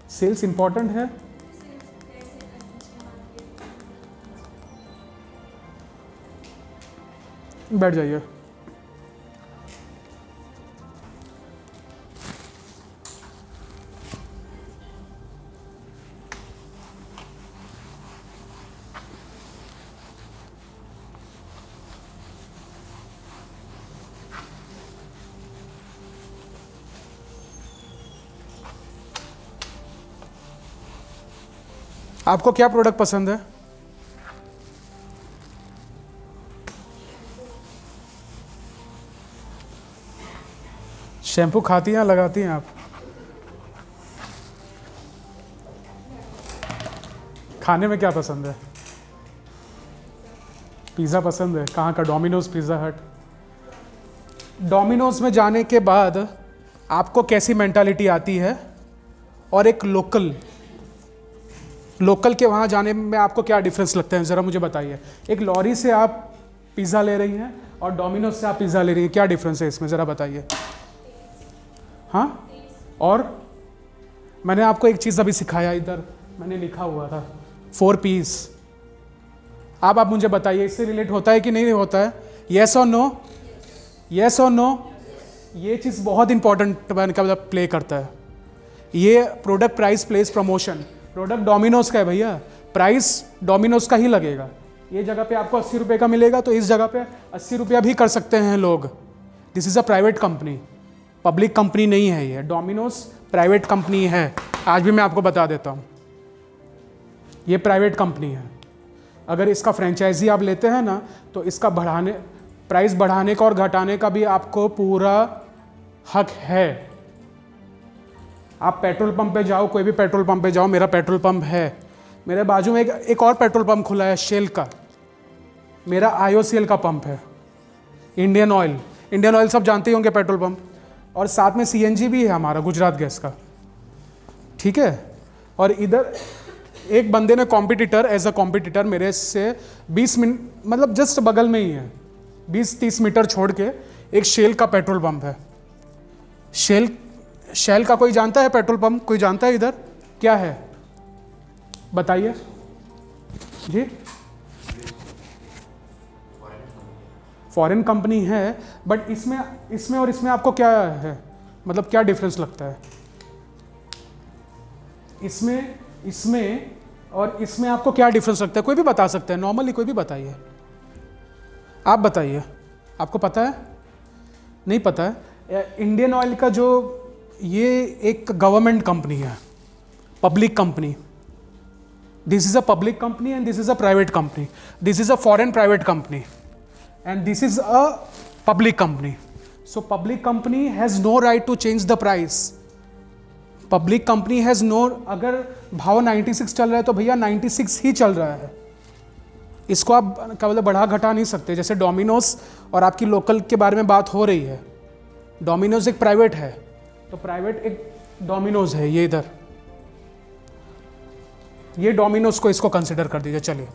Sales important है। बैठ जाइए। आपको क्या प्रोडक्ट पसंद है? शैम्पू खाती हैं या लगाती हैं आप? खाने में क्या पसंद है? पिज़्ज़ा पसंद है। कहाँ का? डोमिनोज, पिज़्ज़ा हट? डोमिनोज में जाने के बाद आपको कैसी मेंटालिटी आती है, और एक लोकल के वहाँ जाने में आपको क्या डिफरेंस लगता है, ज़रा मुझे बताइए। एक लॉरी से आप पिज़्ज़ा ले रही हैं और डोमिनोज से आप पिज़्ज़ा ले रही हैं, क्या डिफरेंस है इसमें, ज़रा बताइए। हाँ, और मैंने आपको एक चीज़ अभी सिखाया, इधर मैंने लिखा हुआ था 4 P's। आप मुझे बताइए इससे रिलेट होता है कि नहीं होता है? येस और नो? येस और नो? ये चीज़ बहुत इंपॉर्टेंट प्ले करता है। ये product, price, place, promotion. Product Domino's का है भैया, प्राइस डोमिनोज का ही लगेगा। ये जगह पे आपको 80 रुपये का मिलेगा तो इस जगह पे 80 रुपया भी कर सकते हैं लोग। This is a private company, public company नहीं है ये। डोमिनोज प्राइवेट कंपनी है, आज भी मैं आपको बता देता हूँ, ये प्राइवेट कंपनी है। अगर इसका फ्रेंचाइजी आप लेते हैं ना, तो इसका प्राइस बढ़ाने का और घटाने का भी आपको पूरा हक है। आप पेट्रोल पंप पे जाओ, कोई भी पेट्रोल पंप पे जाओ, मेरा पेट्रोल पंप है, मेरे बाजू में एक और पेट्रोल पंप खुला है शेल का, मेरा IOCL का पंप है। इंडियन ऑयल सब जानते ही होंगे पेट्रोल पंप, और साथ में CNG भी है हमारा गुजरात गैस का, ठीक है। और इधर एक बंदे ने एज अ कॉम्पिटिटर मेरे से 20 मिनट, मतलब जस्ट बगल में ही है, 20-30 मीटर छोड़ के एक शेल का पेट्रोल पंप है। शेल का कोई जानता है पेट्रोल पंप? कोई जानता है इधर क्या है? बताइए जी। फॉरेन कंपनी है, बट इसमें और इसमें आपको क्या है, मतलब क्या डिफरेंस लगता है? इसमें और इसमें आपको क्या डिफरेंस लगता है? कोई भी बता सकता है, नॉर्मली कोई भी बताइए। आप बताइए, आपको पता है? नहीं पता है? इंडियन ऑयल का जो ये एक गवर्नमेंट कंपनी है, public company. This is a public company and this is a private company. This is a foreign private company and this is a public company. So public company has no right to change the price. Public company has no, अगर भाव 96 चल रहा है तो भैया 96 ही चल रहा है, इसको आप क्या बोले बढ़ा घटा नहीं सकते। जैसे डोमिनोज और आपकी लोकल के बारे में बात हो रही है, डोमिनोज एक प्राइवेट है, तो प्राइवेट एक डोमिनोज है, ये इधर, ये डोमिनोज को इसको कंसिडर कर दीजिए, चलिए।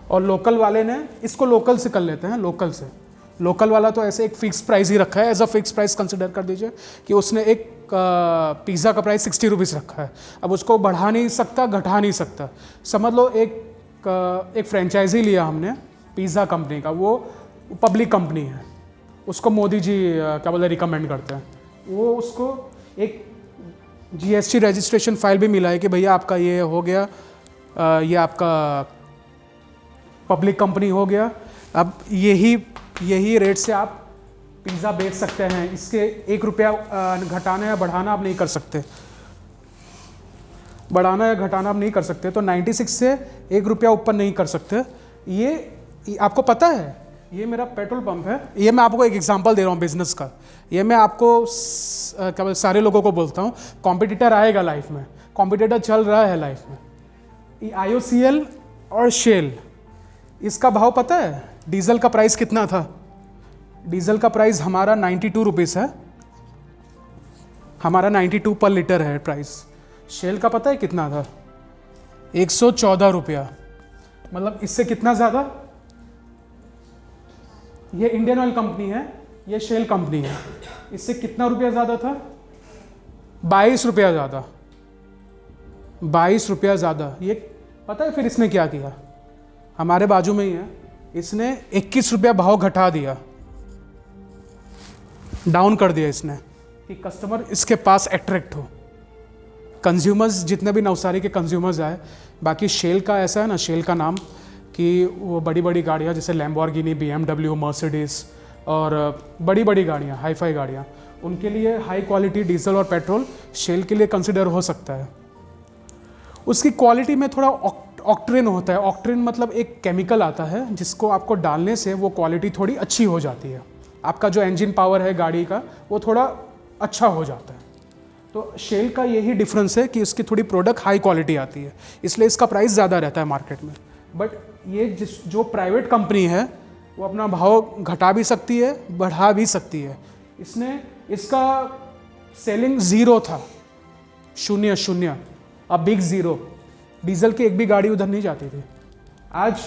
और लोकल वाले ने इसको लोकल से कर लेते हैं, लोकल से। लोकल वाला तो ऐसे एक फिक्स प्राइस ही रखा है, as a fix price consider कर दीजिए कि उसने एक पिज़्ज़ा का प्राइस 60 रुपीज़ रखा है। अब उसको बढ़ा नहीं सकता, घटा नहीं सकता। समझ लो एक फ्रेंचाइजी लिया हमने पिज़्ज़ा कंपनी का, वो पब्लिक कंपनी है, उसको मोदी जी क्या बोले रिकमेंड करते हैं, वो उसको एक GST रजिस्ट्रेशन फाइल भी मिला है कि भैया आपका ये हो गया, ये आपका पब्लिक कंपनी हो गया। अब यही रेट से आप पिज़्ज़ा बेच सकते हैं, इसके 1 रुपया घटाना या बढ़ाना आप नहीं कर सकते, बढ़ाना या घटाना आप नहीं कर सकते। तो 96 से 1 रुपया ऊपर नहीं कर सकते। ये आपको पता है, ये मेरा पेट्रोल पंप है। ये मैं आपको एक एग्जांपल दे रहा हूँ बिजनेस का। ये मैं आपको क्या बोलते सारे लोगों को बोलता हूँ, कॉम्पिटिटर आएगा लाइफ में, कॉम्पिटिटर चल रहा है लाइफ में। ये IOCL और शेल, इसका भाव पता है? डीजल का प्राइस कितना था? डीजल का प्राइस हमारा 92 रुपीज़ है, हमारा 92 पर लीटर है प्राइस। शेल का पता है कितना था? 114 रुपया। मतलब इससे कितना ज़्यादा? ये इंडियन ऑयल कंपनी है, ये शेल कंपनी है, इससे कितना रुपया ज़्यादा था? ₹22 ज़्यादा, ₹22 ज़्यादा। ये पता है फिर इसने क्या किया? हमारे बाजू में ही है, इसने ₹21 भाव घटा दिया, डाउन कर दिया इसने, कि कस्टमर इसके पास अट्रैक्ट हो, कंज्यूमर्स जितने भी नवसारी के कंज्यूमर्स आए। बाकी शेल का ऐसा है ना, शेल का नाम कि वो बड़ी बड़ी गाड़ियाँ जैसे लैम्बोर्गिनी, BMW, मर्सिडीज और बड़ी बड़ी गाड़ियाँ, हाई फाई गाड़ियाँ, उनके लिए हाई क्वालिटी डीजल और पेट्रोल शेल के लिए कंसिडर हो सकता है। उसकी क्वालिटी में थोड़ा ऑक्ट्रिन होता है। ऑक्ट्रिन मतलब एक केमिकल आता है जिसको आपको डालने से वो क्वालिटी थोड़ी अच्छी हो जाती है, आपका जो इंजन पावर है गाड़ी का वो थोड़ा अच्छा हो जाता है। तो शेल का यही डिफरेंस है कि उसकी थोड़ी प्रोडक्ट हाई क्वालिटी आती है, इसलिए इसका प्राइस ज़्यादा रहता है मार्केट में। बट ये जो प्राइवेट कंपनी है वो अपना भाव घटा भी सकती है, बढ़ा भी सकती है। इसका सेलिंग 0 था, 0, अ बिग 0। डीजल की एक भी गाड़ी उधर नहीं जाती थी। आज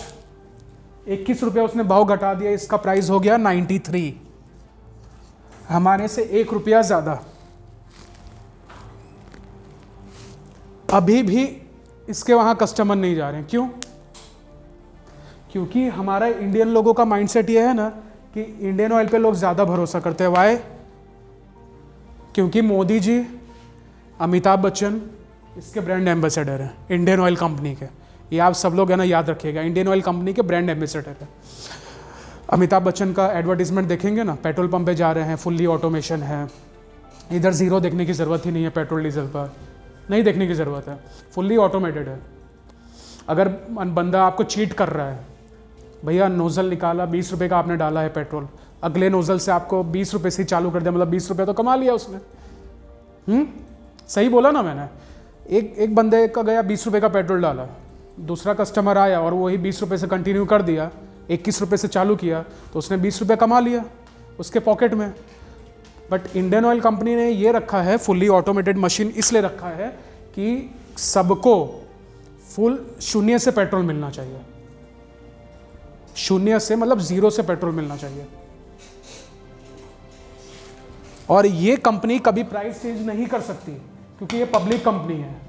₹21 उसने भाव घटा दिया, इसका प्राइस हो गया 93, हमारे से ₹1 ज़्यादा। अभी भी इसके वहाँ कस्टमर नहीं जा रहे हैं। क्यों? क्योंकि हमारा इंडियन लोगों का माइंडसेट ये है ना कि इंडियन ऑयल पे लोग ज़्यादा भरोसा करते हैं। वाई? क्योंकि मोदी जी, अमिताभ बच्चन इसके ब्रांड एम्बेसडर हैं, इंडियन ऑयल कंपनी के। ये आप सब लोग है ना याद रखिएगा, इंडियन ऑयल कंपनी के ब्रांड एम्बेसडर है। अमिताभ बच्चन का एडवर्टीजमेंट देखेंगे ना, पेट्रोल पंप पे जा रहे हैं, फुल्ली ऑटोमेशन है, इधर ज़ीरो देखने की ज़रूरत ही नहीं है, पेट्रोल डीजल पर नहीं देखने की ज़रूरत है, फुल्ली ऑटोमेटेड है। अगर बंदा आपको चीट कर रहा है, भैया नोज़ल निकाला, ₹20 का आपने डाला है पेट्रोल, अगले नोज़ल से आपको ₹20 से ही चालू कर दिया, मतलब ₹20 तो कमा लिया उसने। सही बोला ना मैंने? एक बंदे का गया, ₹20 का पेट्रोल डाला, दूसरा कस्टमर आया और वही ₹20 से कंटिन्यू कर दिया, ₹21 से चालू किया, तो उसने ₹20 कमा लिया उसके पॉकेट में। बट इंडियन ऑयल कंपनी ने ये रखा है फुल्ली ऑटोमेटेड मशीन, इसलिए रखा है कि सबको फुल 0 से पेट्रोल मिलना चाहिए। 0 से मतलब 0 से पेट्रोल मिलना चाहिए। और ये कंपनी कभी प्राइस चेंज नहीं कर सकती क्योंकि ये पब्लिक कंपनी है।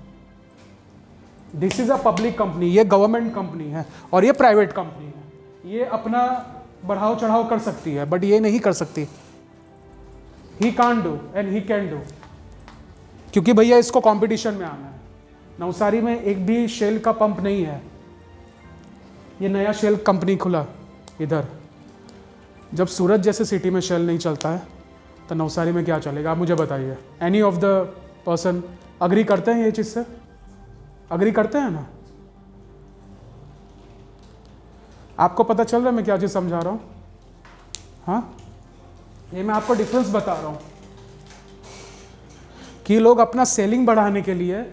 This is a public company, ये गवर्नमेंट कंपनी है और ये प्राइवेट कंपनी है। ये अपना बढ़ाव चढ़ाव कर सकती है बट ये नहीं कर सकती। He can't do and he can do, क्योंकि भैया इसको कंपटीशन में आना है। नवसारी में एक भी शेल का पंप नहीं है, ये नया शेल कंपनी खुला इधर। जब सूरत जैसे सिटी में शेल नहीं चलता है तो नवसारी में क्या चलेगा? आप मुझे बताइए। Any of the person agree करते हैं ये चीज़ से? अग्री करते हैं ना? आपको पता चल रहा है मैं क्या चीज़ समझा रहा हूँ? हाँ, ये मैं आपको डिफरेंस बता रहा हूँ कि लोग अपना सेलिंग बढ़ाने के लिए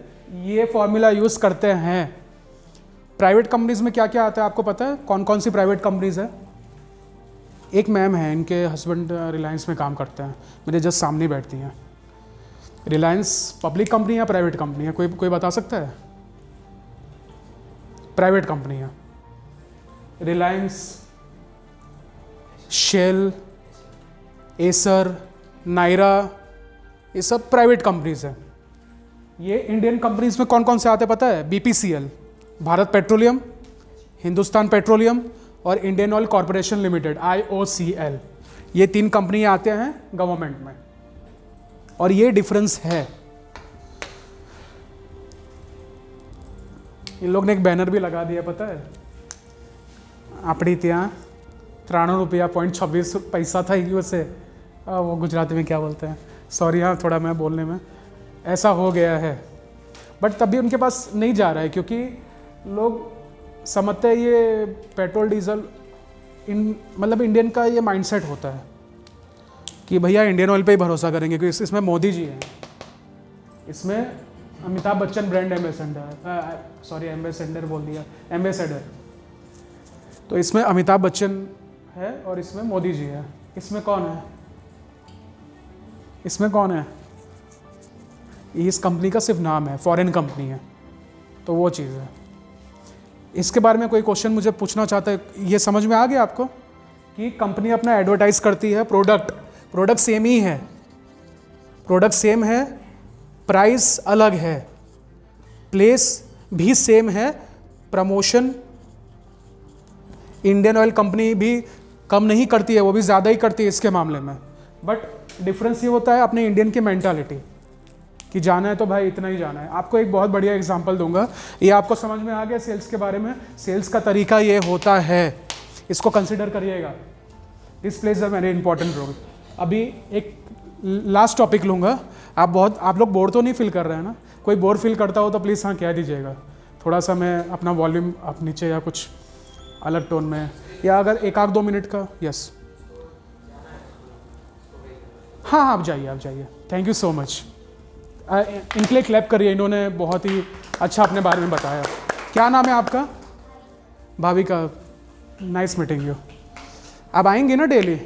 ये फॉर्मूला यूज़ करते हैं। प्राइवेट कंपनीज में क्या क्या आता है आपको पता है? कौन कौन सी प्राइवेट कंपनीज है? एक मैम है, इनके हस्बैंड रिलायंस में काम करते हैं, मेरे जस्ट सामने बैठती हैं। रिलायंस पब्लिक कंपनी है प्राइवेट कंपनी है? कोई बता सकता है? प्राइवेट कंपनी है। रिलायंस, शेल, एसर, नायरा, ये सब प्राइवेट कंपनीज हैं। ये इंडियन कंपनीज में कौन कौन से आते पता है? BPCL, Bharat petroleum, Hindustan petroleum और Indian oil corporation limited, IOCL। ये 3 कंपनी आते हैं गवर्नमेंट में। और ये डिफरेंस है। इन लोग ने एक बैनर भी लगा दिया पता है, अपनी ત્યાં 93.26 पैसा था USA। वो गुजराती में क्या बोलते हैं, सॉरी हाँ थोड़ा मैं बोलने में ऐसा हो गया है। बट तभी उनके पास नहीं जा रहा है क्योंकि लोग समझते हैं ये पेट्रोल डीजल मतलब इंडियन का ये माइंडसेट होता है कि भैया इंडियन ऑयल पे ही भरोसा करेंगे क्योंकि इसमें मोदी जी हैं, इसमें अमिताभ बच्चन ब्रांड एम्बेसडर बोल दिया, एम्बेसडर। तो इसमें अमिताभ बच्चन है और इसमें मोदी जी है। इसमें कौन है? इसमें कौन है? इस कंपनी का सिर्फ नाम है, फॉरेन कंपनी है, तो वो चीज़ है। इसके बारे में कोई क्वेश्चन मुझे पूछना चाहता है? ये समझ में आ गया आपको कि कंपनी अपना एडवर्टाइज करती है, प्रोडक्ट सेम ही है, प्रोडक्ट सेम है, प्राइस अलग है, प्लेस भी सेम है, प्रमोशन इंडियन ऑयल कंपनी भी कम नहीं करती है, वो भी ज़्यादा ही करती है इसके मामले में। बट डिफरेंस ये होता है अपने इंडियन की मेंटालिटी कि जाना है तो भाई इतना ही जाना है। आपको एक बहुत बढ़िया एग्जांपल दूंगा, ये आपको समझ में आ गया सेल्स के बारे में। सेल्स का तरीका ये होता है, इसको कंसिडर करिएगा, this plays a very important role. अभी एक लास्ट टॉपिक लूँगा। आप लोग बोर तो नहीं फील कर रहे हैं ना? कोई बोर फील करता हो तो प्लीज़ हाँ कह दीजिएगा। थोड़ा सा मैं अपना वॉल्यूम आप नीचे या कुछ अलग टोन में, या अगर 1-2 मिनट का। यस, हाँ आप जाइए। Thank you so much. इनके लिए क्लैप करिए, इन्होंने बहुत ही अच्छा अपने बारे में बताया। क्या नाम है आपका? Bhavika, nice meeting you. आप आएंगे ना? डेली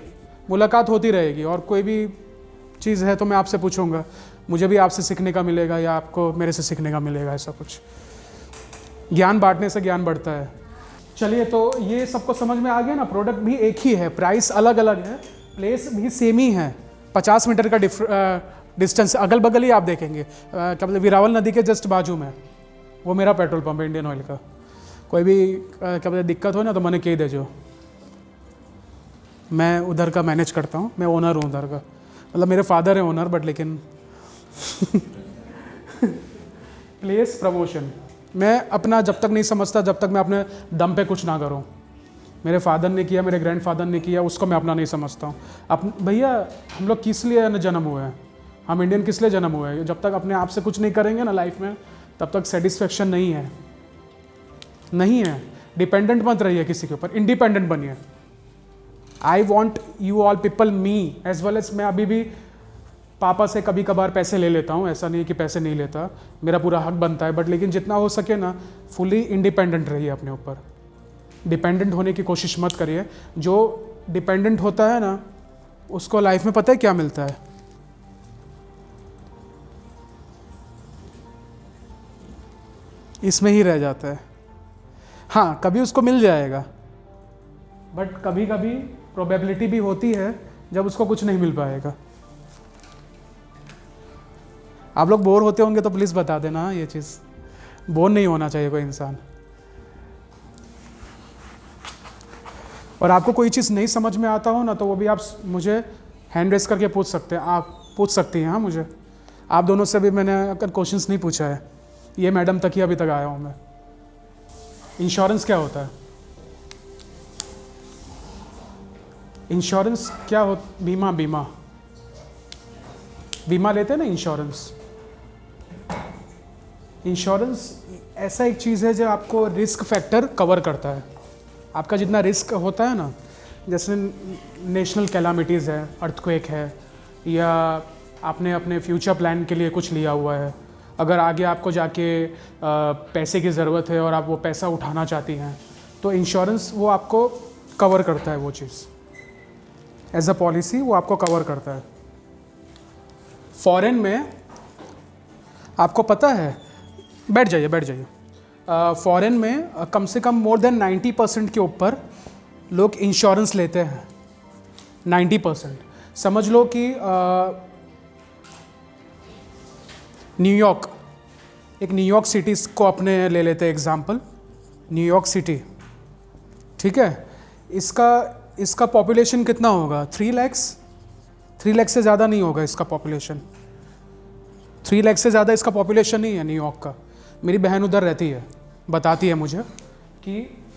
मुलाकात होती रहेगी, और कोई भी चीज़ है तो मैं आपसे पूछूंगा, मुझे भी आपसे सीखने का मिलेगा या आपको मेरे से सीखने का मिलेगा। ऐसा कुछ ज्ञान बांटने से ज्ञान बढ़ता है। चलिए, तो ये सबको समझ में आ गया ना? प्रोडक्ट भी एक ही है, प्राइस अलग अलग है, प्लेस भी सेम ही है। 50 मीटर का डिस्टेंस अगल बगल ही आप देखेंगे। क्या बोलते, वीरावल नदी के जस्ट बाजू में वो मेरा पेट्रोल पंप है इंडियन ऑयल का। कोई भी क्या बोलते दिक्कत हो ना तो मैंने कह दे, जो मैं उधर का मैनेज करता हूँ, मैं ओनर हूँ उधर का। मतलब मेरे फादर हैं ओनर, बट लेकिन प्लेस प्रमोशन मैं अपना जब तक नहीं समझता, जब तक मैं अपने दम पे कुछ ना करूं। मेरे फादर ने किया, मेरे ग्रैंडफादर ने किया, उसको मैं अपना नहीं समझता हूँ। भैया हम लोग किस लिए जन्म हुए हैं? हम इंडियन किस लिए जन्म हुए हैं? जब तक अपने आप से कुछ नहीं करेंगे ना लाइफ में, तब तक सेटिस्फेक्शन नहीं है। डिपेंडेंट मत रहिए किसी के ऊपर, इंडिपेंडेंट बनिए। I want you all people me as well as. मैं अभी भी पापा से कभी कभार पैसे ले लेता हूँ, ऐसा नहीं है कि पैसे नहीं लेता, मेरा पूरा हक बनता है, बट लेकिन जितना हो सके ना फुली इंडिपेंडेंट रहिए अपने ऊपर। डिपेंडेंट होने की कोशिश मत करिए। जो डिपेंडेंट होता है ना, उसको लाइफ में पता है क्या मिलता है? इसमें ही रह जाता है। हाँ, कभी उसको मिल जाएगा, बट कभी कभी प्रोबेबिलिटी भी होती है जब उसको कुछ नहीं मिल पाएगा। आप लोग बोर होते होंगे तो प्लीज़ बता देना, ये चीज़ बोर नहीं होना चाहिए कोई इंसान। और आपको कोई चीज़ नहीं समझ में आता हो ना, तो वो भी आप मुझे हैंड रेस करके पूछ सकते हैं, आप पूछ सकती हैं। हाँ, मुझे आप दोनों से भी मैंने अगर क्वेश्चंस नहीं पूछा है, ये मैडम तक ही अभी तक आया हूँ मैं। इंश्योरेंस क्या होता है? इंश्योरेंस क्या हो? बीमा लेते हैं ना, इंश्योरेंस ऐसा एक चीज़ है जो आपको रिस्क फैक्टर कवर करता है। आपका जितना रिस्क होता है ना, जैसे नेशनल कैलामिटीज़ है, अर्थक्वेक है, या आपने अपने फ्यूचर प्लान के लिए कुछ लिया हुआ है, अगर आगे आपको जाके पैसे की ज़रूरत है और आप वो पैसा उठाना चाहती हैं, तो इंश्योरेंस वो आपको कवर करता है। वो चीज़ एज अ पॉलिसी वो आपको कवर करता है। फॉरेन में आपको पता है, बैठ जाइए। फॉरेन में कम से कम मोर देन 90% के ऊपर लोग इंश्योरेंस लेते हैं। 90%। समझ लो कि न्यूयॉर्क सिटी को अपने ले लेते हैं एग्जाम्पल। न्यूयॉर्क सिटी, ठीक है, इसका पॉपुलेशन कितना होगा? 3 लाख। 3 लाख से ज़्यादा नहीं होगा इसका पॉपुलेशन। 3 लाख से ज़्यादा इसका पॉपुलेशन नहीं है न्यूयॉर्क का। मेरी बहन उधर रहती है, बताती है मुझे कि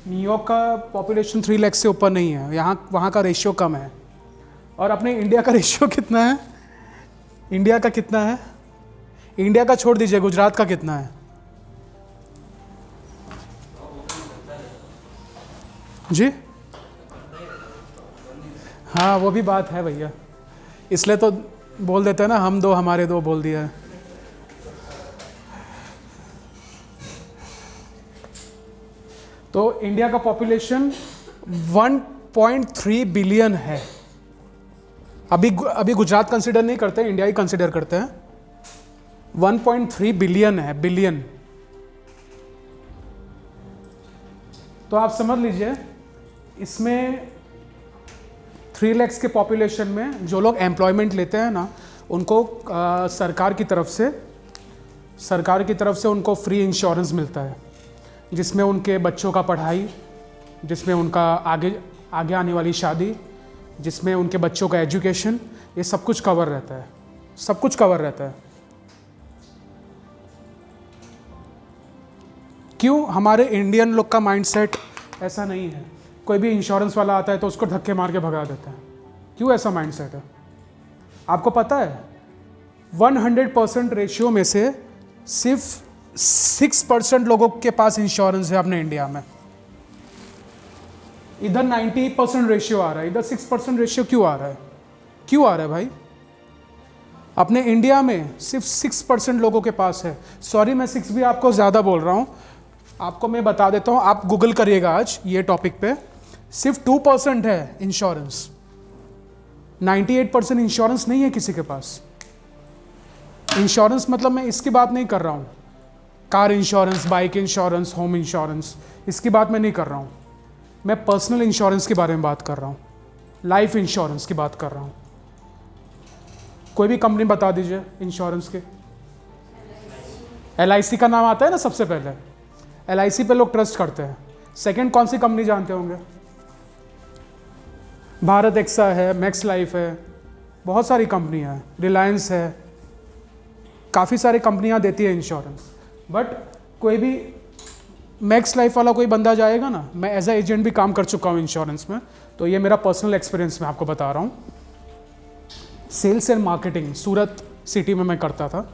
न्यूयॉर्क का पॉपुलेशन 3 लाख से ऊपर नहीं है, वहाँ का रेशियो कम है। और अपने इंडिया का रेशियो कितना है? इंडिया का कितना है? इंडिया का छोड़ दीजिए, गुजरात का कितना है? जी हाँ, वो भी बात है भैया, इसलिए तो बोल देते हैं ना, हम दो हमारे दो बोल दिया है। तो इंडिया का पॉपुलेशन 1.3 बिलियन है। अभी गुजरात कंसिडर नहीं करते, इंडिया ही कंसिडर करते हैं। 1.3 बिलियन है, बिलियन। तो आप समझ लीजिए, इसमें 3 लाख के पॉपुलेशन में जो लोग एम्प्लॉयमेंट लेते हैं ना, उनको सरकार की तरफ से सरकार की तरफ से उनको फ्री इंश्योरेंस मिलता है, जिसमें उनके बच्चों का पढ़ाई, जिसमें उनका आगे आने वाली शादी, जिसमें उनके बच्चों का एजुकेशन, ये सब कुछ कवर रहता है, सब कुछ कवर रहता है। क्यों हमारे इंडियन लोग का माइंडसेट ऐसा नहीं है? कोई भी इंश्योरेंस वाला आता है तो उसको धक्के मार के भगा देता है। क्यों ऐसा माइंडसेट है? आपको पता है 100% रेशियो में से सिर्फ 6% लोगों के पास इंश्योरेंस है अपने इंडिया में। इधर 90% रेशियो आ रहा है, इधर 6% रेशियो क्यों आ रहा है? क्यों आ रहा है भाई? अपने इंडिया में सिर्फ 6% लोगों के पास है। सॉरी, मैं 6 भी आपको ज़्यादा बोल रहा हूँ, आपको मैं बता देता हूँ, आप गूगल करिएगा आज ये टॉपिक पे। सिर्फ 2% है इंश्योरेंस, 98% इंश्योरेंस नहीं है किसी के पास। इंश्योरेंस मतलब मैं इसकी बात नहीं कर रहा हूँ, car insurance, bike insurance, home insurance, इसकी बात मैं नहीं कर रहा हूँ। मैं पर्सनल इंश्योरेंस के बारे में बात कर रहा हूँ, लाइफ इंश्योरेंस की बात कर रहा हूँ। कोई भी कंपनी बता दीजिए इंश्योरेंस के। LIC का नाम आता है ना सबसे पहले, LIC पे लोग ट्रस्ट करते हैं। सेकंड कौन सी कंपनी जानते होंगे? भारत एक्सा है, मैक्स लाइफ है, बहुत सारी कंपनियां हैं, रिलायंस है, काफ़ी सारी कंपनियां देती है इंश्योरेंस। बट कोई भी मैक्स लाइफ वाला कोई बंदा जाएगा ना, मैं एज ए एजेंट भी काम कर चुका हूँ इंश्योरेंस में, तो ये मेरा पर्सनल एक्सपीरियंस मैं आपको बता रहा हूँ। Sales and marketing Surat city में मैं करता था।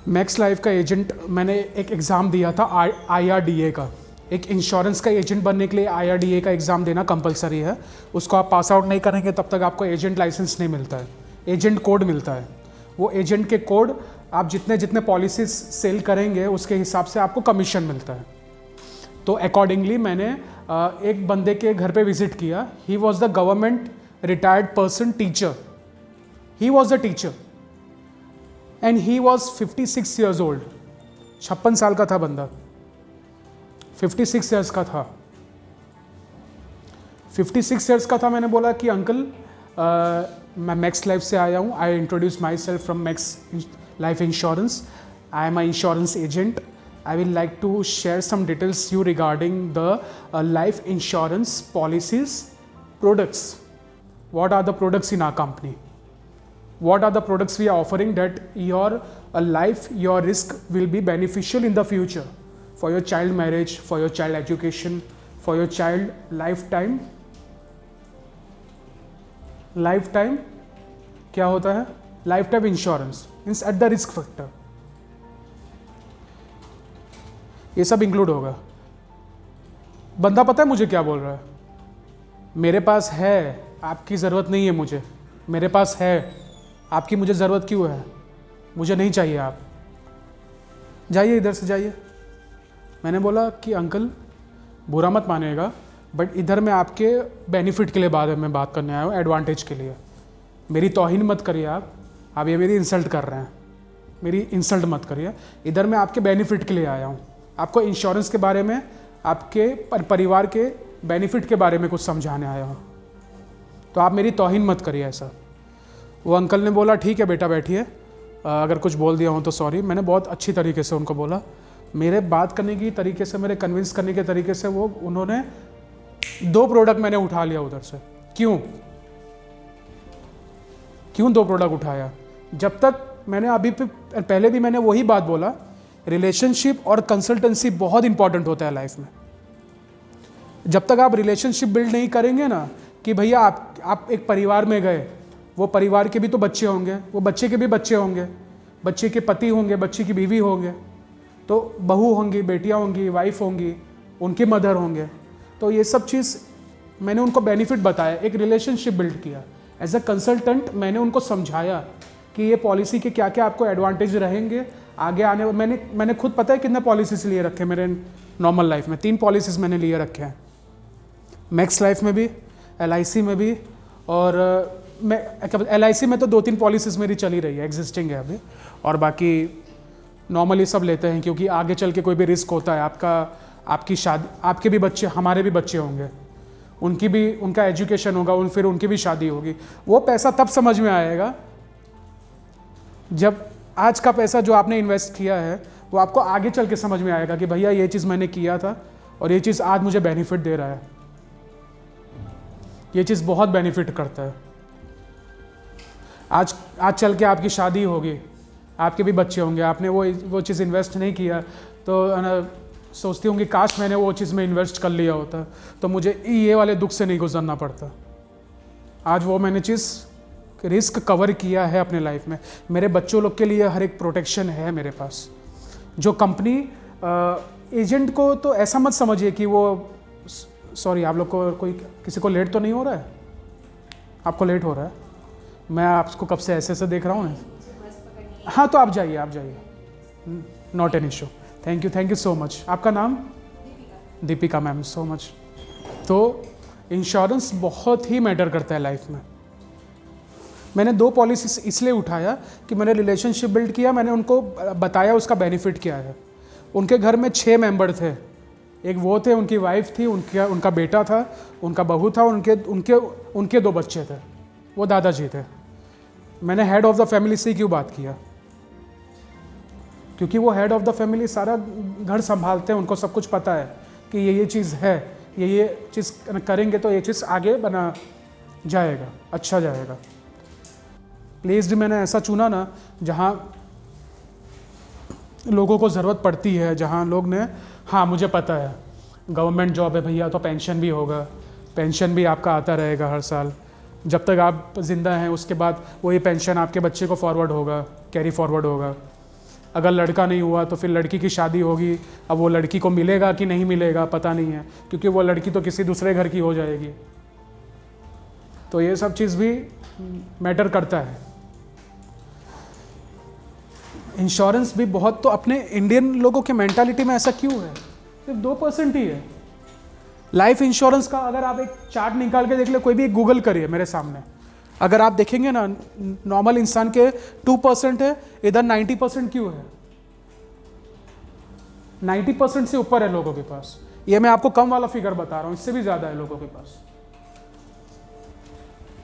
मैक्स लाइफ का एजेंट, मैंने एक एग्ज़ाम दिया था IRDA का। एक इंश्योरेंस का एजेंट बनने के लिए IRDA का एग्ज़ाम देना कंपलसरी है। उसको आप पास आउट नहीं करेंगे तब तक आपको एजेंट लाइसेंस नहीं मिलता है, एजेंट कोड मिलता है। वो एजेंट के कोड, आप जितने जितने पॉलिसीज सेल करेंगे उसके हिसाब से आपको कमीशन मिलता है। तो अकॉर्डिंगली मैंने एक बंदे के घर पे विजिट किया। He was the government retired person teacher, he was the teacher and he was 56 years old. 56 साल का था बंदा, 56 ईयर्स का था, 56 ईयर्स का था। मैंने बोला कि अंकल मैं मैक्स लाइफ से आया हूँ, I introduce myself from Max Life Insurance, I am I insurance agent, I will like to share some details you regarding the life insurance policies products. What are the products in our company? What are the products we are offering that your life, your risk will be beneficial in the future for your child marriage, for your child education, for your child lifetime. Lifetime क्या होता है? Lifetime insurance means at the risk factor. ये सब include होगा। बंदा पता है मुझे क्या बोल रहा है? मेरे पास है, आपकी ज़रूरत नहीं है मुझे, मेरे पास है, आपकी मुझे ज़रूरत क्यों है? मुझे नहीं चाहिए, आप जाइए, इधर से जाइए। मैंने बोला कि अंकल बुरा मत मानिएगा, बट इधर मैं आपके बेनिफिट के लिए मैं बात करने आया हूँ, एडवांटेज के लिए। मेरी तौहीन मत करिए आप ये मेरी इंसल्ट कर रहे हैं, मेरी इंसल्ट मत करिए। इधर मैं आपके बेनिफिट के लिए आया हूँ, आपको इंश्योरेंस के बारे में, आपके परिवार के बेनिफिट के बारे में कुछ समझाने आया हूँ, तो आप मेरी तौहीन मत करिए ऐसा। वो अंकल ने बोला ठीक है बेटा बैठिए, अगर कुछ बोल दिया हूँ तो सॉरी। मैंने बहुत अच्छी तरीके से उनको बोला, मेरे बात करने की तरीके से, मेरे कन्विंस करने के तरीके से उन्होंने 2 प्रोडक्ट मैंने उठा लिया उधर से। क्यों 2 प्रोडक्ट उठाया? जब तक मैंने पहले भी मैंने वही बात बोला, रिलेशनशिप और कंसल्टेंसी बहुत इंपॉर्टेंट होता है लाइफ में। जब तक आप रिलेशनशिप बिल्ड नहीं करेंगे ना, कि भैया आप एक परिवार में गए, वो परिवार के भी तो बच्चे होंगे, वो बच्चे के भी बच्चे होंगे, बच्चे के पति होंगे, बच्चे की बीवी होंगे, तो बहू होंगी, बेटियां होंगी, वाइफ होंगी, उनके मदर होंगे। तो ये सब चीज़ मैंने उनको बेनिफिट बताया, एक रिलेशनशिप बिल्ड किया। एज अ कंसल्टेंट मैंने उनको समझाया कि ये पॉलिसी के क्या क्या आपको एडवांटेज रहेंगे आगे आने। मैंने खुद पता है कितने पॉलिसीज लिए रखे मेरे नॉर्मल लाइफ में, 3 पॉलिसीज मैंने लिए रखे हैं, मैक्स लाइफ में भी, LIC में भी, और मैं LIC में तो 2-3 पॉलिसीज मेरी चली रही है, एग्जिस्टिंग है अभी, और बाकी नॉर्मली सब लेते हैं, क्योंकि आगे चल के कोई भी रिस्क होता है, आपकी शादी, आपके भी बच्चे, हमारे भी बच्चे होंगे, उनका एजुकेशन होगा, फिर उनकी भी शादी होगी। वो पैसा तब समझ में आएगा जब आज का पैसा जो आपने इन्वेस्ट किया है वो आपको आगे चल के समझ में आएगा कि भैया ये चीज़ मैंने किया था और ये चीज़ आज मुझे बेनिफिट दे रहा है, ये चीज़ बहुत बेनिफिट करता है। आज चल के आपकी शादी होगी, आपके भी बच्चे होंगे, आपने वो चीज़ इन्वेस्ट नहीं किया तो सोचती हूँ कि काश मैंने वो चीज़ में इन्वेस्ट कर लिया होता तो मुझे ये वाले दुख से नहीं गुजरना पड़ता। आज वो मैंने चीज़ रिस्क कवर किया है अपने लाइफ में। मेरे बच्चों लोग के लिए हर एक प्रोटेक्शन है मेरे पास। जो कंपनी एजेंट को तो ऐसा मत समझिए कि वो, सॉरी आप लोग को कोई किसी को लेट तो नहीं हो रहा है? आपको लेट हो रहा है? मैं आपको कब से ऐसे देख रहा हूँ। हाँ तो आप जाइए, not an issue. Thank you so much. आपका नाम? Deepika ma'am, so much. तो इंश्योरेंस बहुत ही मैटर करता है लाइफ में। मैंने 2 पॉलिसीज इसलिए उठाया कि मैंने रिलेशनशिप बिल्ड किया, मैंने उनको बताया उसका बेनिफिट क्या है। उनके घर में 6 मेंबर थे, एक वो थे, उनकी वाइफ थी, उनका बेटा था, उनका बहू था, उनके 2 बच्चे थे, वो दादाजी थे। मैंने हेड ऑफ द फैमिली से क्यों बात किया? क्योंकि वो हेड ऑफ द फैमिली सारा घर संभालते हैं, उनको सब कुछ पता है कि ये चीज़ है, ये चीज़ करेंगे तो ये चीज़ आगे बना जाएगा, अच्छा जाएगा। प्लेस भी मैंने ऐसा चुना ना जहाँ लोगों को ज़रूरत पड़ती है, जहाँ लोग ने, हाँ मुझे पता है गवर्नमेंट जॉब है भैया तो पेंशन भी होगा, पेंशन भी आपका आता रहेगा हर साल जब तक आप ज़िंदा हैं। उसके बाद वही पेंशन आपके बच्चे को फॉरवर्ड होगा, कैरी फॉरवर्ड होगा। अगर लड़का नहीं हुआ तो फिर लड़की की शादी होगी, अब वो लड़की को मिलेगा कि नहीं मिलेगा पता नहीं है, क्योंकि वो लड़की तो किसी दूसरे घर की हो जाएगी। तो ये सब चीज़ भी मैटर करता है। इंश्योरेंस भी बहुत, तो अपने इंडियन लोगों के मेंटालिटी में ऐसा क्यों है? सिर्फ 2% ही है लाइफ इंश्योरेंस का। अगर आप एक चार्ट निकाल के देख ले, कोई भी गूगल करिए मेरे सामने, अगर आप देखेंगे ना नॉर्मल इंसान के 2% है, इधर 90% क्यों है? 90% से ऊपर है लोगों के पास। ये मैं आपको कम वाला फिगर बता रहा हूँ, इससे भी ज़्यादा है लोगों के पास।